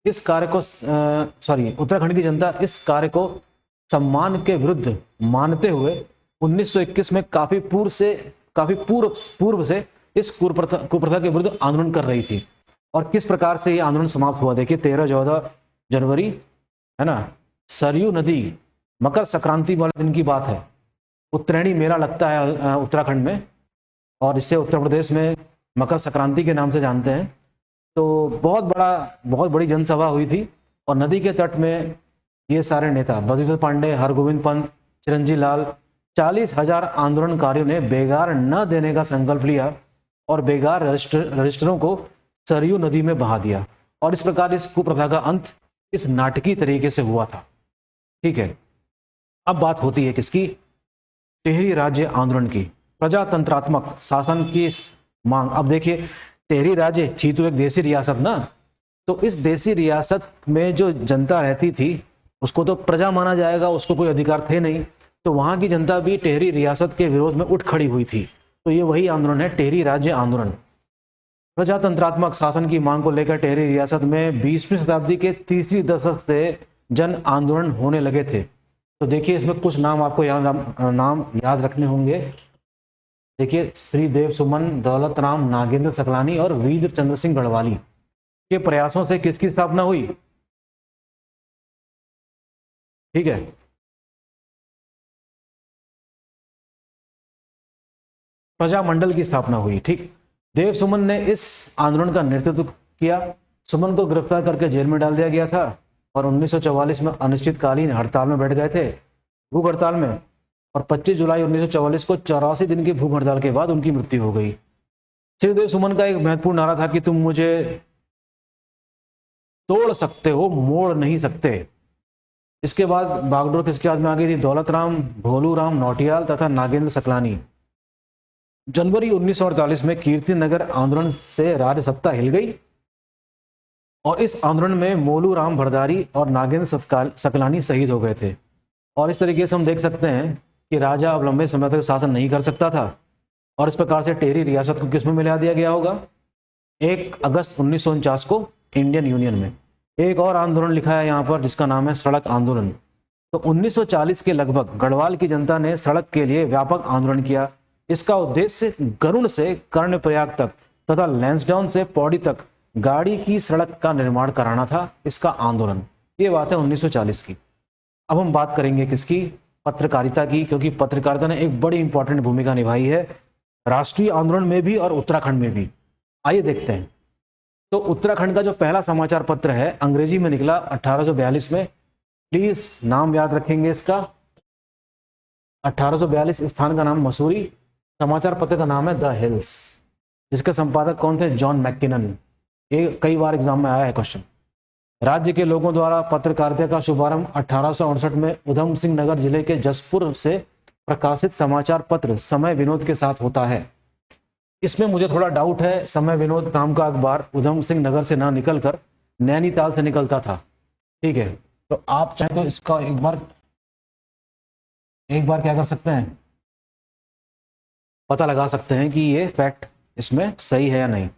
इस कार्य को उत्तराखंड की जनता इस कार्य को सम्मान के विरुद्ध मानते हुए 1921 में काफी पूर्व से इस कुप्रथा के विरुद्ध आंदोलन कर रही थी। और किस प्रकार से ये आंदोलन समाप्त हुआ? देखिए, 13-14 जनवरी, है ना, सरयू नदी मकर संक्रांति वाले दिन की बात है। उत्तरायणी मेला लगता है उत्तराखंड में, और इसे उत्तर प्रदेश में मकर संक्रांति के नाम से जानते हैं। तो बहुत बड़ी जनसभा हुई थी और नदी के तट में ये सारे नेता, बद्रीधर पांडे, हरगोविंद पंत, चिरंजी लाल, 40,000 आंदोलनकारियों ने बेगार न देने का संकल्प लिया और बेगार रजिस्टरों को सरयू नदी में बहा दिया। और इस प्रकार इस कुप्रथा का अंत इस नाटकीय तरीके से हुआ था। ठीक है, अब बात होती है किसकी? टिहरी राज्य आंदोलन की। प्रजातंत्रात्मक शासन की मांग। अब देखिए, टिहरी राज्य थी तो एक देसी रियासत ना, तो इस देसी रियासत में जो जनता रहती थी उसको तो प्रजा माना जाएगा, उसको कोई अधिकार थे नहीं। तो वहां की जनता भी टिहरी रियासत के विरोध में उठ खड़ी हुई थी। तो ये वही आंदोलन है, टिहरी राज्य आंदोलन। प्रजातंत्रात्मक शासन की मांग को लेकर टिहरी रियासत में 20वीं शताब्दी के तीसरी दशक से जन आंदोलन होने लगे थे। तो देखिए, इसमें कुछ नाम आपको नाम याद रखने होंगे। देखिए, श्री देव सुमन, दौलत राम, नागेंद्र सकलानी और वीर चंद्र सिंह गढ़वाली के प्रयासों से किसकी स्थापना हुई? ठीक है, प्रजामंडल की स्थापना हुई। ठीक, देव सुमन ने इस आंदोलन का नेतृत्व किया। सुमन को गिरफ्तार करके जेल में डाल दिया गया था और 1944 में अनिश्चितकालीन हड़ताल में बैठ गए थे, भूख हड़ताल में। और 25 जुलाई 1944 को 84 दिन की भूख हड़ताल के बाद उनकी मृत्यु हो गई। श्री देव सुमन का एक महत्वपूर्ण नारा था कि तुम मुझे तोड़ सकते हो, मोड़ नहीं सकते। इसके बाद बागडोर किसके हाथ में आ गई थी? दौलत राम, भोलू राम नौटियाल तथा नागेंद्र सकलानी। जनवरी 1948 में कीर्ति नगर आंदोलन से राज्य सत्ता हिल गई और इस आंदोलन में मोलू राम भरदारी और नागेंद्र सकलानी शहीद हो गए थे। और इस तरीके से हम देख सकते हैं कि राजा अब लंबे समय तक शासन नहीं कर सकता था और इस प्रकार से टेरी रियासत को किसमें मिला दिया गया होगा? 1 अगस्त 1949 को इंडियन यूनियन में। एक और आंदोलन लिखा है यहाँ पर जिसका नाम है सड़क आंदोलन। तो 1940 के लगभग गढ़वाल की जनता ने सड़क के लिए व्यापक आंदोलन किया। इसका उद्देश्य गरुड़ से कर्णप्रयाग तक तथा लैंसडाउन से पौड़ी तक गाड़ी की सड़क का निर्माण कराना था, इसका आंदोलन। ये बात है 1940 की। अब हम बात करेंगे किसकी? पत्रकारिता की, क्योंकि पत्रकारिता ने एक बड़ी इंपॉर्टेंट भूमिका निभाई है राष्ट्रीय आंदोलन में भी और उत्तराखंड में भी। आइए देखते हैं। तो उत्तराखंड का जो पहला समाचार पत्र है अंग्रेजी में निकला 1842 में। प्लीज नाम याद रखेंगे इसका। 1842 स्थान का नाम मसूरी, समाचार पत्र का नाम है द हिल्स, जिसके संपादक कौन थे? John Mackinnon. ये कई बार एग्जाम में आया है क्वेश्चन। राज्य के लोगों द्वारा पत्रकारिता का शुभारंभ 1868 में उधम सिंह नगर जिले के जसपुर से प्रकाशित समाचार पत्र समय विनोद के साथ होता है। इसमें मुझे थोड़ा डाउट है, समय विनोद नाम का अखबार उधम सिंह नगर से ना निकलकर नैनीताल से निकलता था। ठीक है, तो आप चाहे तो इसका एक बार क्या कर सकते हैं, पता लगा सकते हैं कि ये फैक्ट इसमें सही है या नहीं।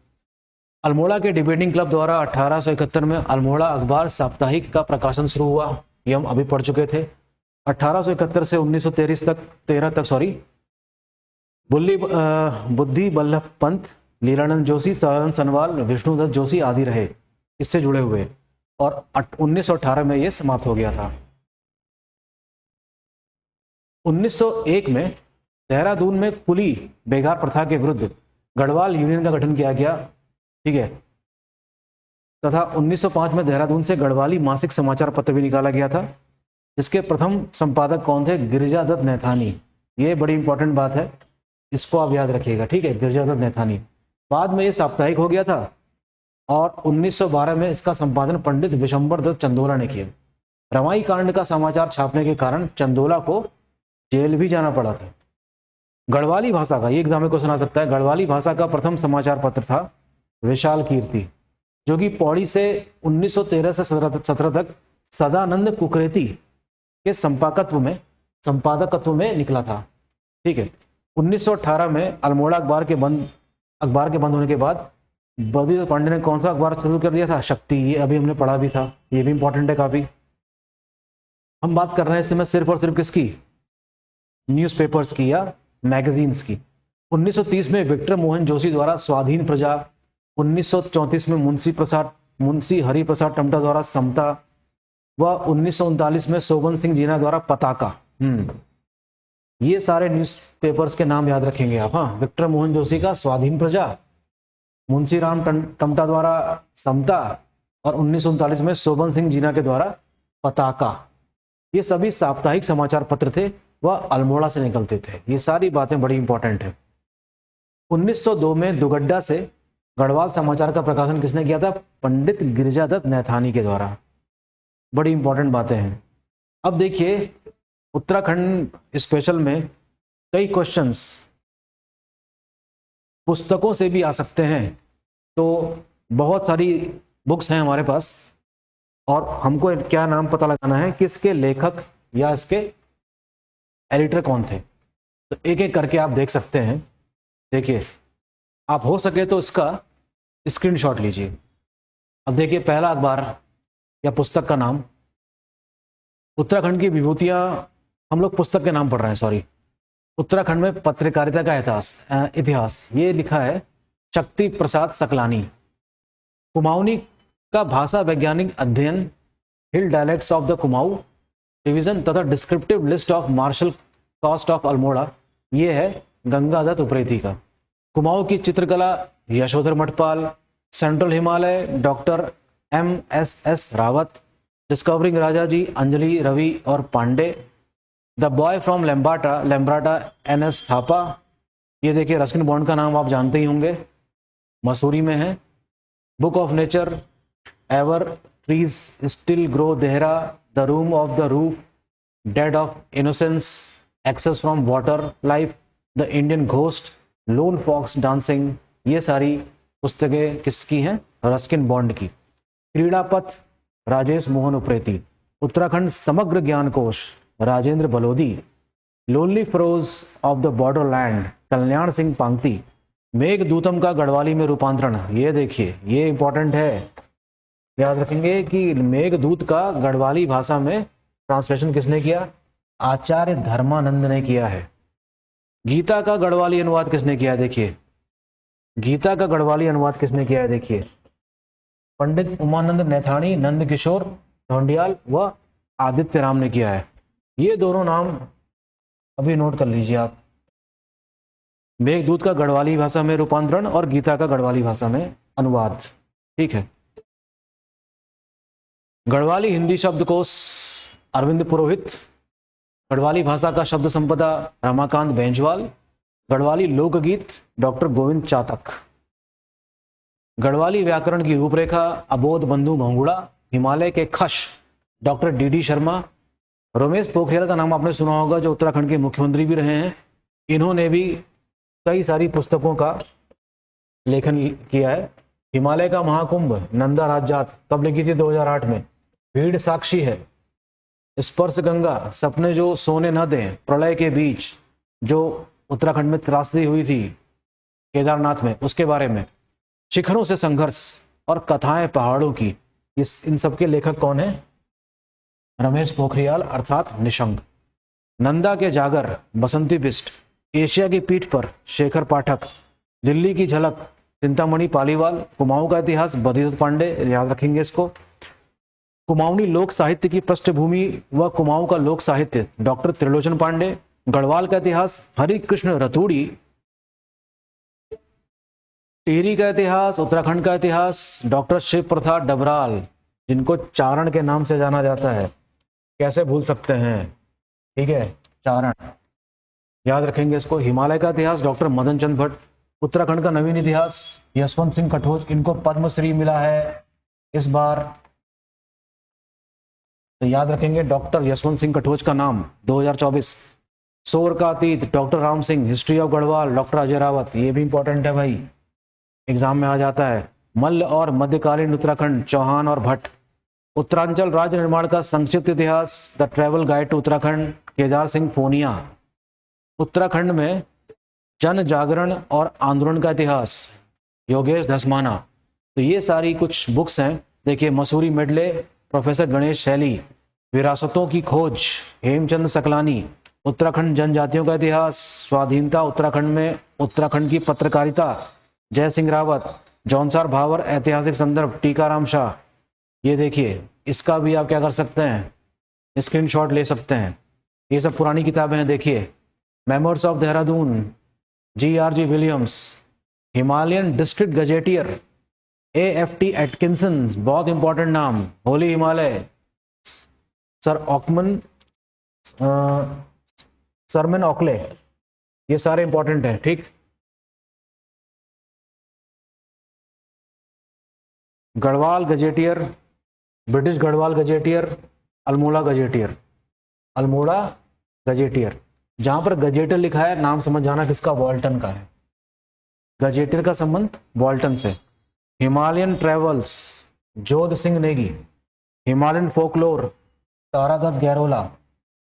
अल्मोड़ा के डिबेटिंग क्लब द्वारा 1871 में अल्मोड़ा अखबार साप्ताहिक का प्रकाशन शुरू हुआ। ये हम अभी पढ़ चुके थे। 1871 से 1913 तक बुद्धि बल्लभ पंत, लीलानंद जोशी, सदानंद सनवाल, विष्णुदत्त जोशी आदि रहे इससे जुड़े हुए और 1918 में ये समाप्त हो गया था। 1901 में देहरादून में कुली बेगार प्रथा के विरुद्ध गढ़वाल यूनियन का गठन किया गया। ठीक है, तथा 1905 में देहरादून से गढ़वाली मासिक समाचार पत्र भी निकाला गया था, जिसके प्रथम संपादक कौन थे? गिरिजादत्त नैथानी। ये बड़ी इंपॉर्टेंट बात है, इसको आप याद रखिएगा। ठीक है, गिरिजादत्त नैथानी। बाद में ये साप्ताहिक हो गया था और 1912 में इसका संपादन पंडित विशंबर दत्त चंदोला ने किया। रमाई कांड का समाचार छापने के कारण चंदोला को जेल भी जाना पड़ा था। गढ़वाली भाषा का, ये एग्जाम में क्वेश्चन आ सकता है, गढ़वाली भाषा का प्रथम समाचार पत्र था विशाल कीर्ति, जो कि पौड़ी से 1913 से 17 तक सदानंद कुकरेती के संपादकत्व में निकला था। ठीक है, 1918 में अल्मोड़ा अखबार के बंद होने के बाद बद्री पांडे ने कौन सा अखबार शुरू कर दिया था? शक्ति। ये अभी हमने पढ़ा भी था, ये भी इंपॉर्टेंट है काफी। हम बात कर रहे हैं इस समय सिर्फ और सिर्फ किसकी? न्यूज़पेपर्स की या मैगजीन्स की। 1930 में विक्टर मोहन जोशी द्वारा स्वाधीन प्रजा, 1934 में मुंशी हरि प्रसाद टमटा द्वारा समता व 1939 में शोभन सिंह जीना द्वारा पताका। ये सारे न्यूज़पेपर्स के नाम याद रखेंगे आप। हाँ, विक्टर मोहन जोशी का स्वाधीन प्रजा, मुंशी राम टमटा द्वारा समता और 1939 में शोभन सिंह जीना के द्वारा पताका। ये सभी साप्ताहिक समाचार पत्र थे, वह अल्मोड़ा से निकलते थे। ये सारी बातें बड़ी इंपॉर्टेंट है। 1902 में दुगड्डा से गढ़वाल समाचार का प्रकाशन किसने किया था? पंडित गिरिजादत्त नैथानी के द्वारा। बड़ी इंपॉर्टेंट बातें हैं। अब देखिए, उत्तराखंड स्पेशल में कई क्वेश्चंस पुस्तकों से भी आ सकते हैं। तो बहुत सारी बुक्स हैं हमारे पास और हमको क्या नाम पता लगाना है कि इसके लेखक या इसके एडिटर कौन थे। तो एक एक करके आप देख सकते हैं। देखिए, आप हो सके तो इसका स्क्रीनशॉट लीजिए। अब देखिए, पहला अखबार या पुस्तक का नाम उत्तराखंड की विभूतियां, हम लोग पुस्तक के नाम पढ़ रहे हैं, सॉरी। उत्तराखंड में पत्रकारिता का इतिहास, ये लिखा है शक्ति प्रसाद सकलानी। कुमाऊनी का भाषा वैज्ञानिक अध्ययन, hill dialects of the Kumaon division तथा descriptive list of martial caste of Almora, ये है गंगादत्त उप्रेती का। कुमाऊं की चित्रकला Yashodhar Mathpal. Central Himalaya doctor MSS Rawat. Discovering Rajaji Anjali Ravi और पांडे। द बॉय फ्रॉम लेम्ब्राटा NS थापा। ये देखिए, रस्किन बॉन्ड का नाम आप जानते ही होंगे, मसूरी में है। Book of nature, ever trees still grow Dehra, the room of the roof, dead of innocence, access from water life, the Indian ghost, lone fox dancing, ये सारी पुस्तकें किसकी हैं? रस्किन बॉन्ड की। क्रीड़ापथ राजेश मोहन उप्रेती। उत्तराखंड समग्र ज्ञान कोश Rajendra Balodi. Lonely furrows of the borderland Kalyan Singh Pangtey. Meghdootam का गढ़वाली में रूपांतरण, ये देखिए ये इंपॉर्टेंट है, याद रखेंगे कि मेघदूत का गढ़वाली भाषा में ट्रांसलेशन किसने किया? आचार्य धर्मानंद ने किया है। गीता का गढ़वाली अनुवाद किसने किया है? देखिए गीता का गढ़वाली अनुवाद किसने किया है? देखिए पंडित उमानंद नैथानी, नंद किशोर ढोंडियाल व आदित्य राम ने किया है। ये दोनों नाम अभी नोट कर लीजिए आप। मेघदूत का गढ़वाली भाषा में रूपांतरण और गीता का गढ़वाली भाषा में अनुवाद, ठीक है। गढ़वाली हिंदी शब्दकोश अरविंद पुरोहित। गढ़वाली भाषा का शब्द संपदा रमाकांत बेंजवाल। गढ़वाली लोकगीत डॉक्टर गोविंद चातक। गढ़वाली व्याकरण की रूपरेखा अबोध बंधु भंगुड़ा। हिमालय के खश डॉक्टर डी शर्मा। रमेश पोखरियाल का नाम आपने सुना होगा, जो उत्तराखंड के मुख्यमंत्री भी रहे हैं। इन्होंने भी कई सारी पुस्तकों का लेखन किया है। हिमालय का महाकुंभ नंदा राजजात कब लिखी थी? 2008 में। भीड़ साक्षी है। स्पर्श गंगा, सपने जो सोने न दें, प्रलय के बीच जो उत्तराखंड में त्रासदी हुई थी केदारनाथ में, उसके बारे में। शिखरों से संघर्ष और कथाएं पहाड़ों की, इन सब के लेखक कौन है? रमेश पोखरियाल अर्थात निशंक। नंदा के जागर बसंती बिष्ट। एशिया की पीठ पर शेखर पाठक। दिल्ली की झलक चिंतामणि पालीवाल। कुमाऊं का इतिहास बद्रीदत्त पांडे, याद रखेंगे इसको। कुमाऊनी लोक साहित्य की पृष्ठभूमि व कुमाऊं का लोक साहित्य डॉक्टर त्रिलोचन पांडे। गढ़वाल का इतिहास हरिकृष्ण रतूड़ी। टिहरी का इतिहास, उत्तराखंड का इतिहास डॉक्टर शिव प्रसाद डबराल, जिनको चारण के नाम से जाना जाता है। कैसे भूल सकते हैं, ठीक है, चारण, याद रखेंगे इसको। हिमालय का इतिहास डॉक्टर मदन चंद भट्ट। उत्तराखंड का नवीन इतिहास यशवंत सिंह कठोच, इनको पद्मश्री मिला है इस बार, तो याद रखेंगे डॉक्टर यशवंत सिंह कठोच का नाम 2024। शोर का अतीत doctor Ram Singh. History of Garhwal doctor Ajay Rawat, ये भी इंपॉर्टेंट है भाई, एग्जाम में आ जाता है। मल्ल और मध्यकालीन उत्तराखंड चौहान और भट्ट। उत्तरांचल राज्य निर्माण का संक्षिप्त इतिहास the travel guide to Uttarakhand Kedar Singh Phonia. Uttarakhand में जन जागरण और आंदोलन का इतिहास योगेश धसमाना। तो ये सारी कुछ बुक्स हैं। देखिए मसूरी मेडले प्रोफेसर गणेश शैली। विरासतों की खोज हेमचंद सकलानी। उत्तराखंड जनजातियों का इतिहास स्वाधीनता उत्तराखंड में उत्तराखंड की पत्रकारिता जय सिंह रावत। जौनसार भावर ऐतिहासिक संदर्भ टीकाराम शाह। ये देखिए इसका भी आप क्या कर सकते हैं, स्क्रीनशॉट ले सकते हैं। ये सब पुरानी किताबें हैं। देखिए memoirs of Dehradun GRG Williams. Himalayan district gazetteer AFT Atkinson, बहुत इंपॉर्टेंट नाम। होली हिमालय सर ऑकमन सरमन ऑकले, ये सारे इंपॉर्टेंट हैं, ठीक। Garhwal gazetteer, British Garhwal gazetteer, Almora gazetteer, Almora gazetteer. जहां पर गजेटियर लिखा है नाम समझ जाना किसका, वॉल्टन का है। गजेटियर का संबंध वॉल्टन से। Himalayan travels Jodh Singh Negi. Himalayan folklore Taradatt Gairola,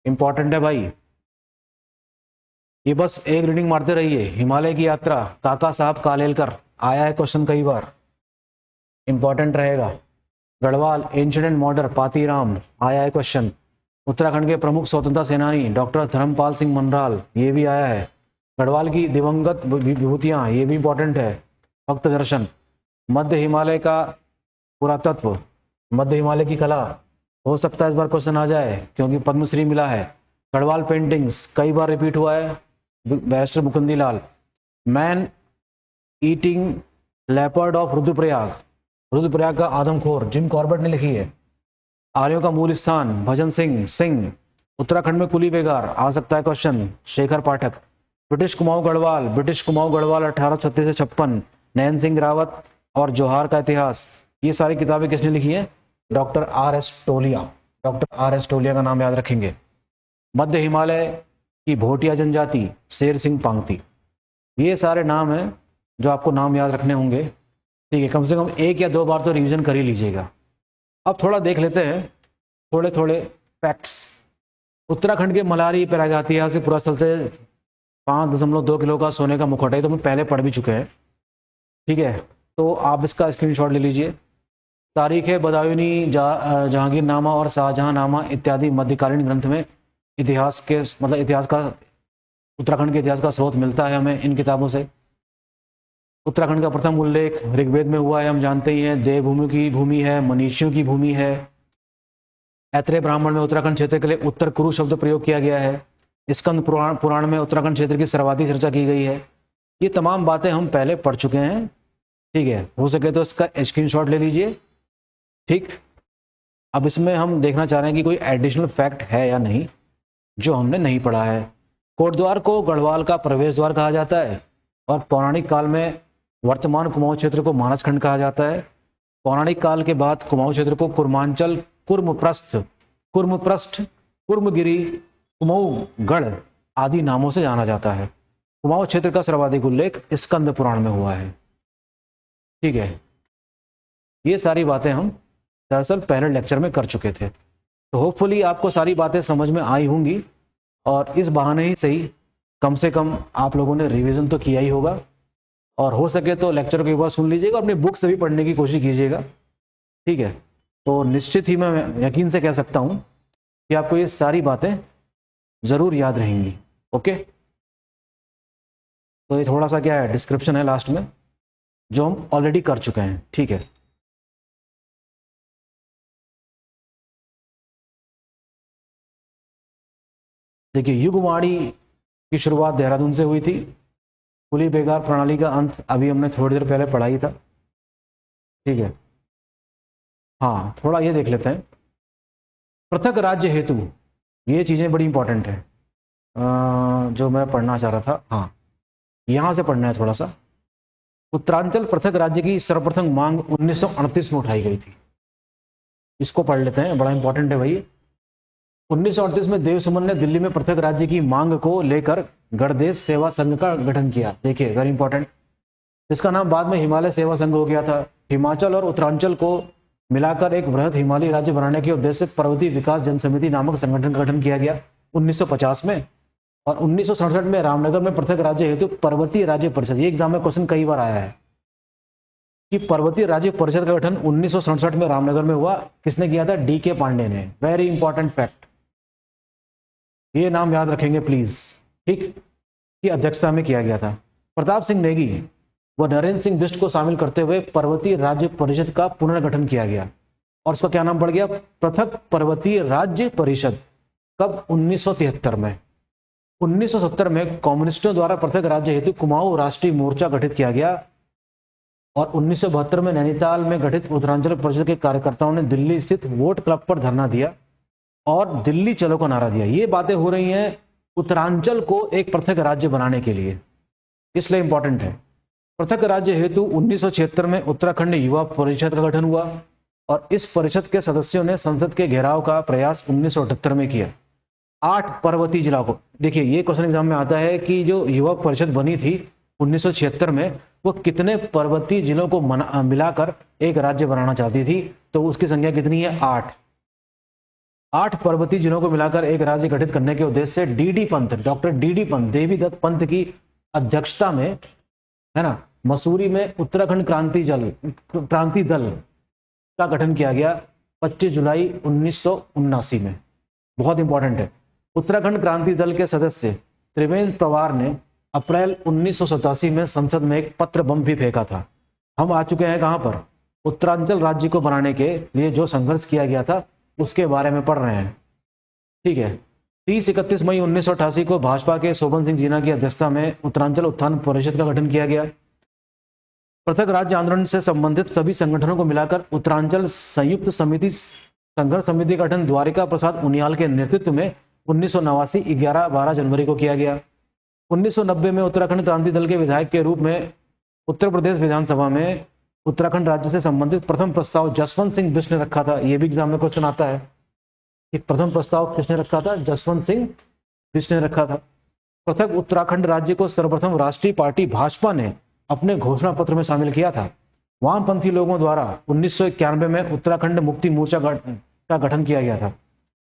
important है भाई, ये बस एक रीडिंग मारते रहिए। हिमालय की यात्रा काका साहब कालेलकर, आया है क्वेश्चन कई बार, इंपॉर्टेंट रहेगा। Garhwal ancient and modern Patiram, आया है क्वेश्चन। उत्तराखंड के प्रमुख स्वतंत्रता सेनानी डॉक्टर धर्मपाल सिंह मनराल, ये भी आया है। गढ़वाल की दिवंगत विभूतियां, ये भी इंपॉर्टेंट है। भक्त दर्शन। मध्य हिमालय का पुरातत्व, मध्य हिमालय की कला, हो सकता है इस बार क्वेश्चन आ जाए क्योंकि पद्मश्री मिला है। गढ़वाल पेंटिंग्स कई बार रिपीट हुआ है, barrister Mukundi Lal. Man eating leopard of Rudraprayag, Rudraprayag का आदमखोर, जिम कॉर्बेट ने लिखी है। आर्यों का मूल स्थान भजन सिंह। उत्तराखंड में कुली बेगार, आ सकता है क्वेश्चन, शेखर पाठक। ब्रिटिश कुमाऊं गढ़वाल, ब्रिटिश कुमाऊं गढ़वाल 1836 से 56, नैन सिंह रावत और जोहार का इतिहास। ये सारी किताबें किसने लिखी हैं, डॉक्टर RS टोलिया। डॉक्टर आर एस टोलिया का नाम याद रखेंगे। मध्य हिमालय की भोटिया जनजाति, शेर सिंह पांगती। ये सारे नाम हैं जो आपको नाम याद रखने होंगे, ठीक है। कम से कम 1 या 2 बार तो रिवीजन कर ही लीजिएगा। अब थोड़ा देख लेते हैं थोड़े थोड़े फैक्ट्स। उत्तराखंड के मलारी प्रागैतिहासिक पुरास्थल से 5.2 किलो का सोने का मुखौटा, तो हम पहले पढ़ भी चुके हैं, ठीक है। तो आप इसका स्क्रीनशॉट ले लीजिए। तारीख बदायूनी, जहांगीरनामा और शाहजहांनामा इत्यादि मध्यकालीन ग्रंथ में इतिहास के मतलब इतिहास का, उत्तराखंड के इतिहास का स्रोत मिलता है हमें इन किताबों से। उत्तराखंड का प्रथम उल्लेख ऋग्वेद में हुआ है, हम जानते ही हैं। देवभूमि की भूमि है, मनीषियों की भूमि है। ऐत्रेय ब्राह्मण में उत्तराखंड क्षेत्र के लिए उत्तर कुरु शब्द प्रयोग किया गया है। स्कंद पुराण में उत्तराखंड क्षेत्र की सर्वाधिक चर्चा की गई है। ये तमाम बातें हम पहले पढ़ चुके हैं, ठीक है। हो सके तो इसका स्क्रीनशॉट ले लीजिए, ठीक। अब इसमें हम देखना चाह रहे हैं कि कोई एडिशनल फैक्ट है या नहीं जो हमने नहीं पढ़ा है। कोटद्वार को गढ़वाल का प्रवेश द्वार कहा जाता है और पौराणिक काल में वर्तमान कुमाऊं क्षेत्र को मानसखंड कहा जाता है। पौराणिक काल के बाद कुमाऊं क्षेत्र को कुर्मांचल, कुर्मप्रस्थ, कुर्मगिरी, कुमाऊंगढ़ आदि नामों से जाना जाता है। कुमाऊं क्षेत्र का सर्वाधिक उल्लेख स्कंद पुराण में हुआ है, ठीक है। ये सारी बातें हम दरअसल पहले लेक्चर में कर चुके थे, तो होपफुली आपको सारी बातें समझ में आई होंगी और इस बहाने ही सही कम से कम आप लोगों ने रिवीजन तो किया ही होगा। और हो सके तो लेक्चर को एक बार सुन लीजिएगा, अपनी बुक से भी पढ़ने की कोशिश कीजिएगा, ठीक है। तो निश्चित ही मैं यकीन से कह सकता हूँ कि आपको ये सारी बातें ज़रूर याद रहेंगी, ओके। तो ये थोड़ा सा क्या है, डिस्क्रिप्शन है लास्ट में जो हम ऑलरेडी कर चुके हैं, ठीक है। देखिए, युगवाणी की शुरुआत देहरादून से हुई थी। कुली बेगार प्रणाली का अंत अभी हमने थोड़ी देर पहले पढ़ा ही था, ठीक है। हाँ, थोड़ा ये देख लेते हैं। पृथक राज्य हेतु, ये चीज़ें बड़ी इंपॉर्टेंट है जो मैं पढ़ना चाह रहा था। हाँ, यहाँ से पढ़ना है थोड़ा सा। उत्तरांचल पृथक राज्य की सर्वप्रथम मांग 1938 में उठाई गई थी। इसको पढ़ लेते हैं, बड़ा इंपॉर्टेंट है भाई। 1938 में देव सुमन ने दिल्ली में पृथक राज्य की मांग को लेकर गणदेश सेवा संघ का गठन किया। देखिए, वेरी इंपॉर्टेंट। इसका नाम बाद में हिमालय सेवा संघ हो गया था। हिमाचल और उत्तरांचल को मिलाकर एक बृहद हिमालयी राज्य बनाने के उद्देश्य से पर्वतीय विकास जनसमिति नामक संगठन का गठन किया गया 1950 में। और 1967 में रामनगर में पृथक राज्य हेतु पर्वतीय राज्य परिषद, ये एग्जाम में क्वेश्चन कई बार आया है कि पर्वतीय राज्य परिषद का गठन 1967 में रामनगर में हुआ। किसने किया था? DK पांडे ने। वेरी इंपॉर्टेंट फैक्ट, ये नाम याद रखेंगे प्लीज, ठीक, की अध्यक्षता में किया गया था। प्रताप सिंह नेगी व नरेंद्र सिंह बिष्ट को शामिल करते हुए पर्वतीय राज्य परिषद का पुनर्गठन किया गया और उसका क्या नाम पड़ गया? पृथक पर्वतीय राज्य परिषद। कब? 1973 में। 1970 में कम्युनिस्टों द्वारा पृथक राज्य हेतु कुमाऊं राष्ट्रीय मोर्चा गठित किया गया और 1972 में नैनीताल में गठित उत्तरांचल परिषद के कार्यकर्ताओं ने दिल्ली स्थित वोट क्लब पर धरना दिया और दिल्ली चलो का नारा दिया। ये बातें हो रही हैं उत्तरांचल को एक पृथक राज्य बनाने के लिए, इसलिए इंपॉर्टेंट है। पृथक राज्य हेतु 1976 में उत्तराखंड युवा परिषद का गठन हुआ और इस परिषद के सदस्यों ने संसद के घेराव का प्रयास 1978 में किया। 8 पर्वतीय जिलों को, देखिए ये क्वेश्चन एग्जाम में आता है कि जो युवा परिषद बनी थी 1976 में, वो कितने पर्वतीय जिलों को मिलाकर एक राज्य बनाना चाहती थी? तो उसकी संख्या कितनी है? 8 पर्वतीय जिलों को मिलाकर एक राज्य गठित करने के उद्देश्य से DD Pant, doctor DD Pant, Devidatt Pant की अध्यक्षता में, है ना, मसूरी में उत्तराखंड क्रांति दल का गठन किया गया 25 जुलाई 1979 में। बहुत इंपॉर्टेंट है। उत्तराखंड क्रांति दल के सदस्य त्रिवेंद्र पवार ने अप्रैल 1987 में संसद में एक पत्र बम भी फेंका था। हम आ चुके हैं कहां पर? उत्तरांचल राज्य को बनाने के लिए जो संघर्ष किया गया था उसके बारे में पढ़ रहे हैं, ठीक है। 30-31 मई 1988 को भाजपा के शोभन सिंह जीना की अध्यक्षता में उत्तरांचल उत्थान परिषद का गठन किया गया। पृथक राज्य आंदोलन से संबंधित सभी संगठनों को मिलाकर उत्तरांचल संयुक्त समिति संघर्ष समिति का गठन द्वारिका प्रसाद उनियाल के नेतृत्व में 1989 11-12 जनवरी को किया गया। 1990 में उत्तराखंड क्रांति दल के विधायक के रूप में उत्तर प्रदेश विधानसभा में उत्तराखंड राज्य से संबंधित प्रथम प्रस्ताव जसवंत सिंह बिष्ट ने रखा था। यह भी एग्जाम में क्वेश्चन आता है। एक प्रथम प्रस्ताव किसने रखा था? जसवंत सिंह बिष्ट ने रखा था। पृथक उत्तराखंड राज्य को सर्वप्रथम राष्ट्रीय पार्टी भाजपा ने अपने घोषणा पत्र में शामिल किया था। वामपंथी लोगों द्वारा 1991 में उत्तराखंड मुक्ति मोर्चा का गठन किया गया था।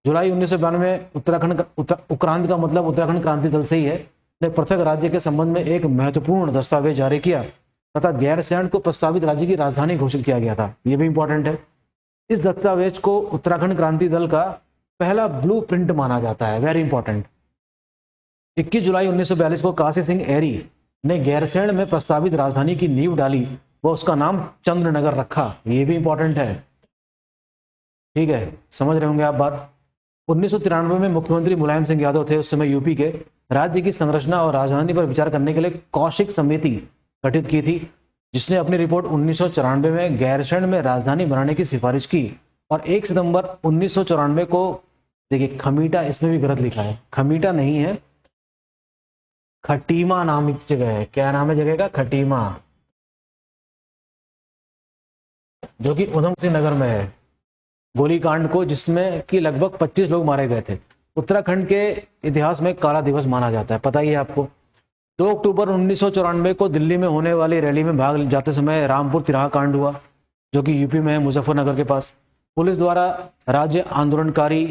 जुलाई 1992 में उत्तराखंड का मतलब उत्तराखंड क्रांति दल से ही है, ने पृथक राज्य के संबंध में एक महत्वपूर्ण दस्तावेज जारी किया तथा गैरसैंण को प्रस्तावित राज्य की राजधानी घोषित किया गया था। यह भी इंपॉर्टेंट है। इस दस्तावेज को उत्तराखंड क्रांति दल का पहला ब्लूप्रिंट माना जाता है। Very important. 21 जुलाई 1942 को काशी सिंह एरी ने गैरसैंण में प्रस्तावित राजधानी की नींव डाली व उसका नाम चंद्रनगर रखा। ये भी इंपॉर्टेंट है। ठीक है, समझ रहे होंगे आप बात। 1993 में मुख्यमंत्री मुलायम सिंह यादव थे उस समय यूपी के। राज्य की संरचना और राजधानी पर विचार करने के लिए कौशिक समिति गठित की थी, जिसने अपनी रिपोर्ट 1994 में गैरसैंण में राजधानी बनाने की सिफारिश की और 1 सितंबर 1994 को, देखिए खमीटा इसमें भी गलत लिखा है, खमीटा नहीं है, खटीमा नाम की जगह है। क्या नाम है जगह का? खटीमा, जो कि उधम सिंह नगर में है। गोलीकांड को जिसमें कि लगभग 25 लोग मारे गए थे, उत्तराखंड के इतिहास में काला दिवस माना जाता है, पता ही है आपको। 2 अक्टूबर 1994 को दिल्ली में होने वाली रैली में भाग जाते समय रामपुर तिराहा कांड हुआ, जो कि यूपी में है, मुजफ्फरनगर के पास। पुलिस द्वारा राज्य आंदोलनकारी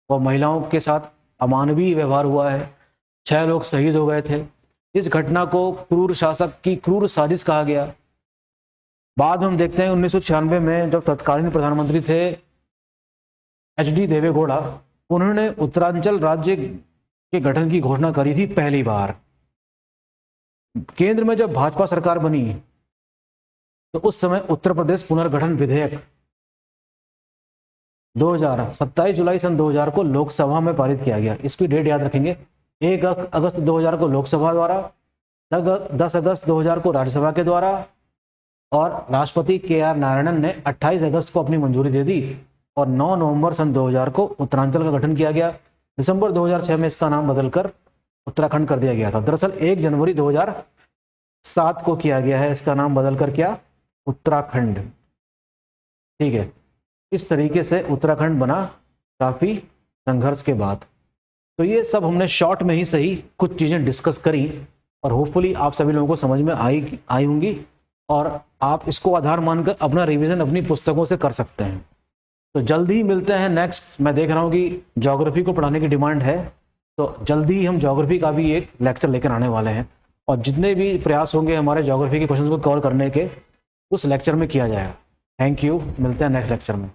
व महिलाओं के साथ अमानवीय व्यवहार हुआ है। 6 लोग शहीद हो गए थे। इस घटना को क्रूर शासक की क्रूर साजिश कहा गया। बाद में हम देखते हैं 1996 में जब तत्कालीन प्रधानमंत्री थे HD देवेगौड़ा, उन्होंने उत्तरांचल राज्य के गठन की घोषणा करी थी पहली बार। केंद्र में जब भाजपा सरकार बनी तो उस समय उत्तर प्रदेश पुनर्गठन विधेयक 27 जुलाई सन 2000 को लोकसभा में पारित किया गया। इसकी डेट याद रखेंगे। 1 अगस्त 2000 को लोकसभा द्वारा, 10 अगस्त 2000 को राज्यसभा के द्वारा और राष्ट्रपति KR नारायणन ने 28 अगस्त को अपनी मंजूरी दे दी और 9 नवंबर सन 2000 को उत्तरांचल का गठन किया गया। दिसंबर 2006 में इसका नाम बदलकर उत्तराखंड कर दिया गया था। दरअसल 1 जनवरी 2007 को किया गया है इसका नाम बदलकर, क्या? उत्तराखंड। ठीक है, इस तरीके से उत्तराखंड बना काफी संघर्ष के बाद। तो ये सब हमने शॉर्ट में ही सही कुछ चीजें डिस्कस करी और होपफुली आप सभी लोगों को समझ में आई होंगी और आप इसको आधार मानकर अपना रिवीजन अपनी पुस्तकों से कर सकते हैं। तो जल्दी ही मिलते हैं नेक्स्ट। मैं देख रहा हूँ कि ज्योग्राफी को पढ़ाने की डिमांड है, तो जल्दी ही हम ज्योग्राफी का भी एक लेक्चर लेकर आने वाले हैं और जितने भी प्रयास होंगे हमारे ज्योग्राफी के क्वेश्चंस को कवर करने के, उस लेक्चर में किया जाएगा। थैंक यू, मिलते हैं नेक्स्ट लेक्चर में।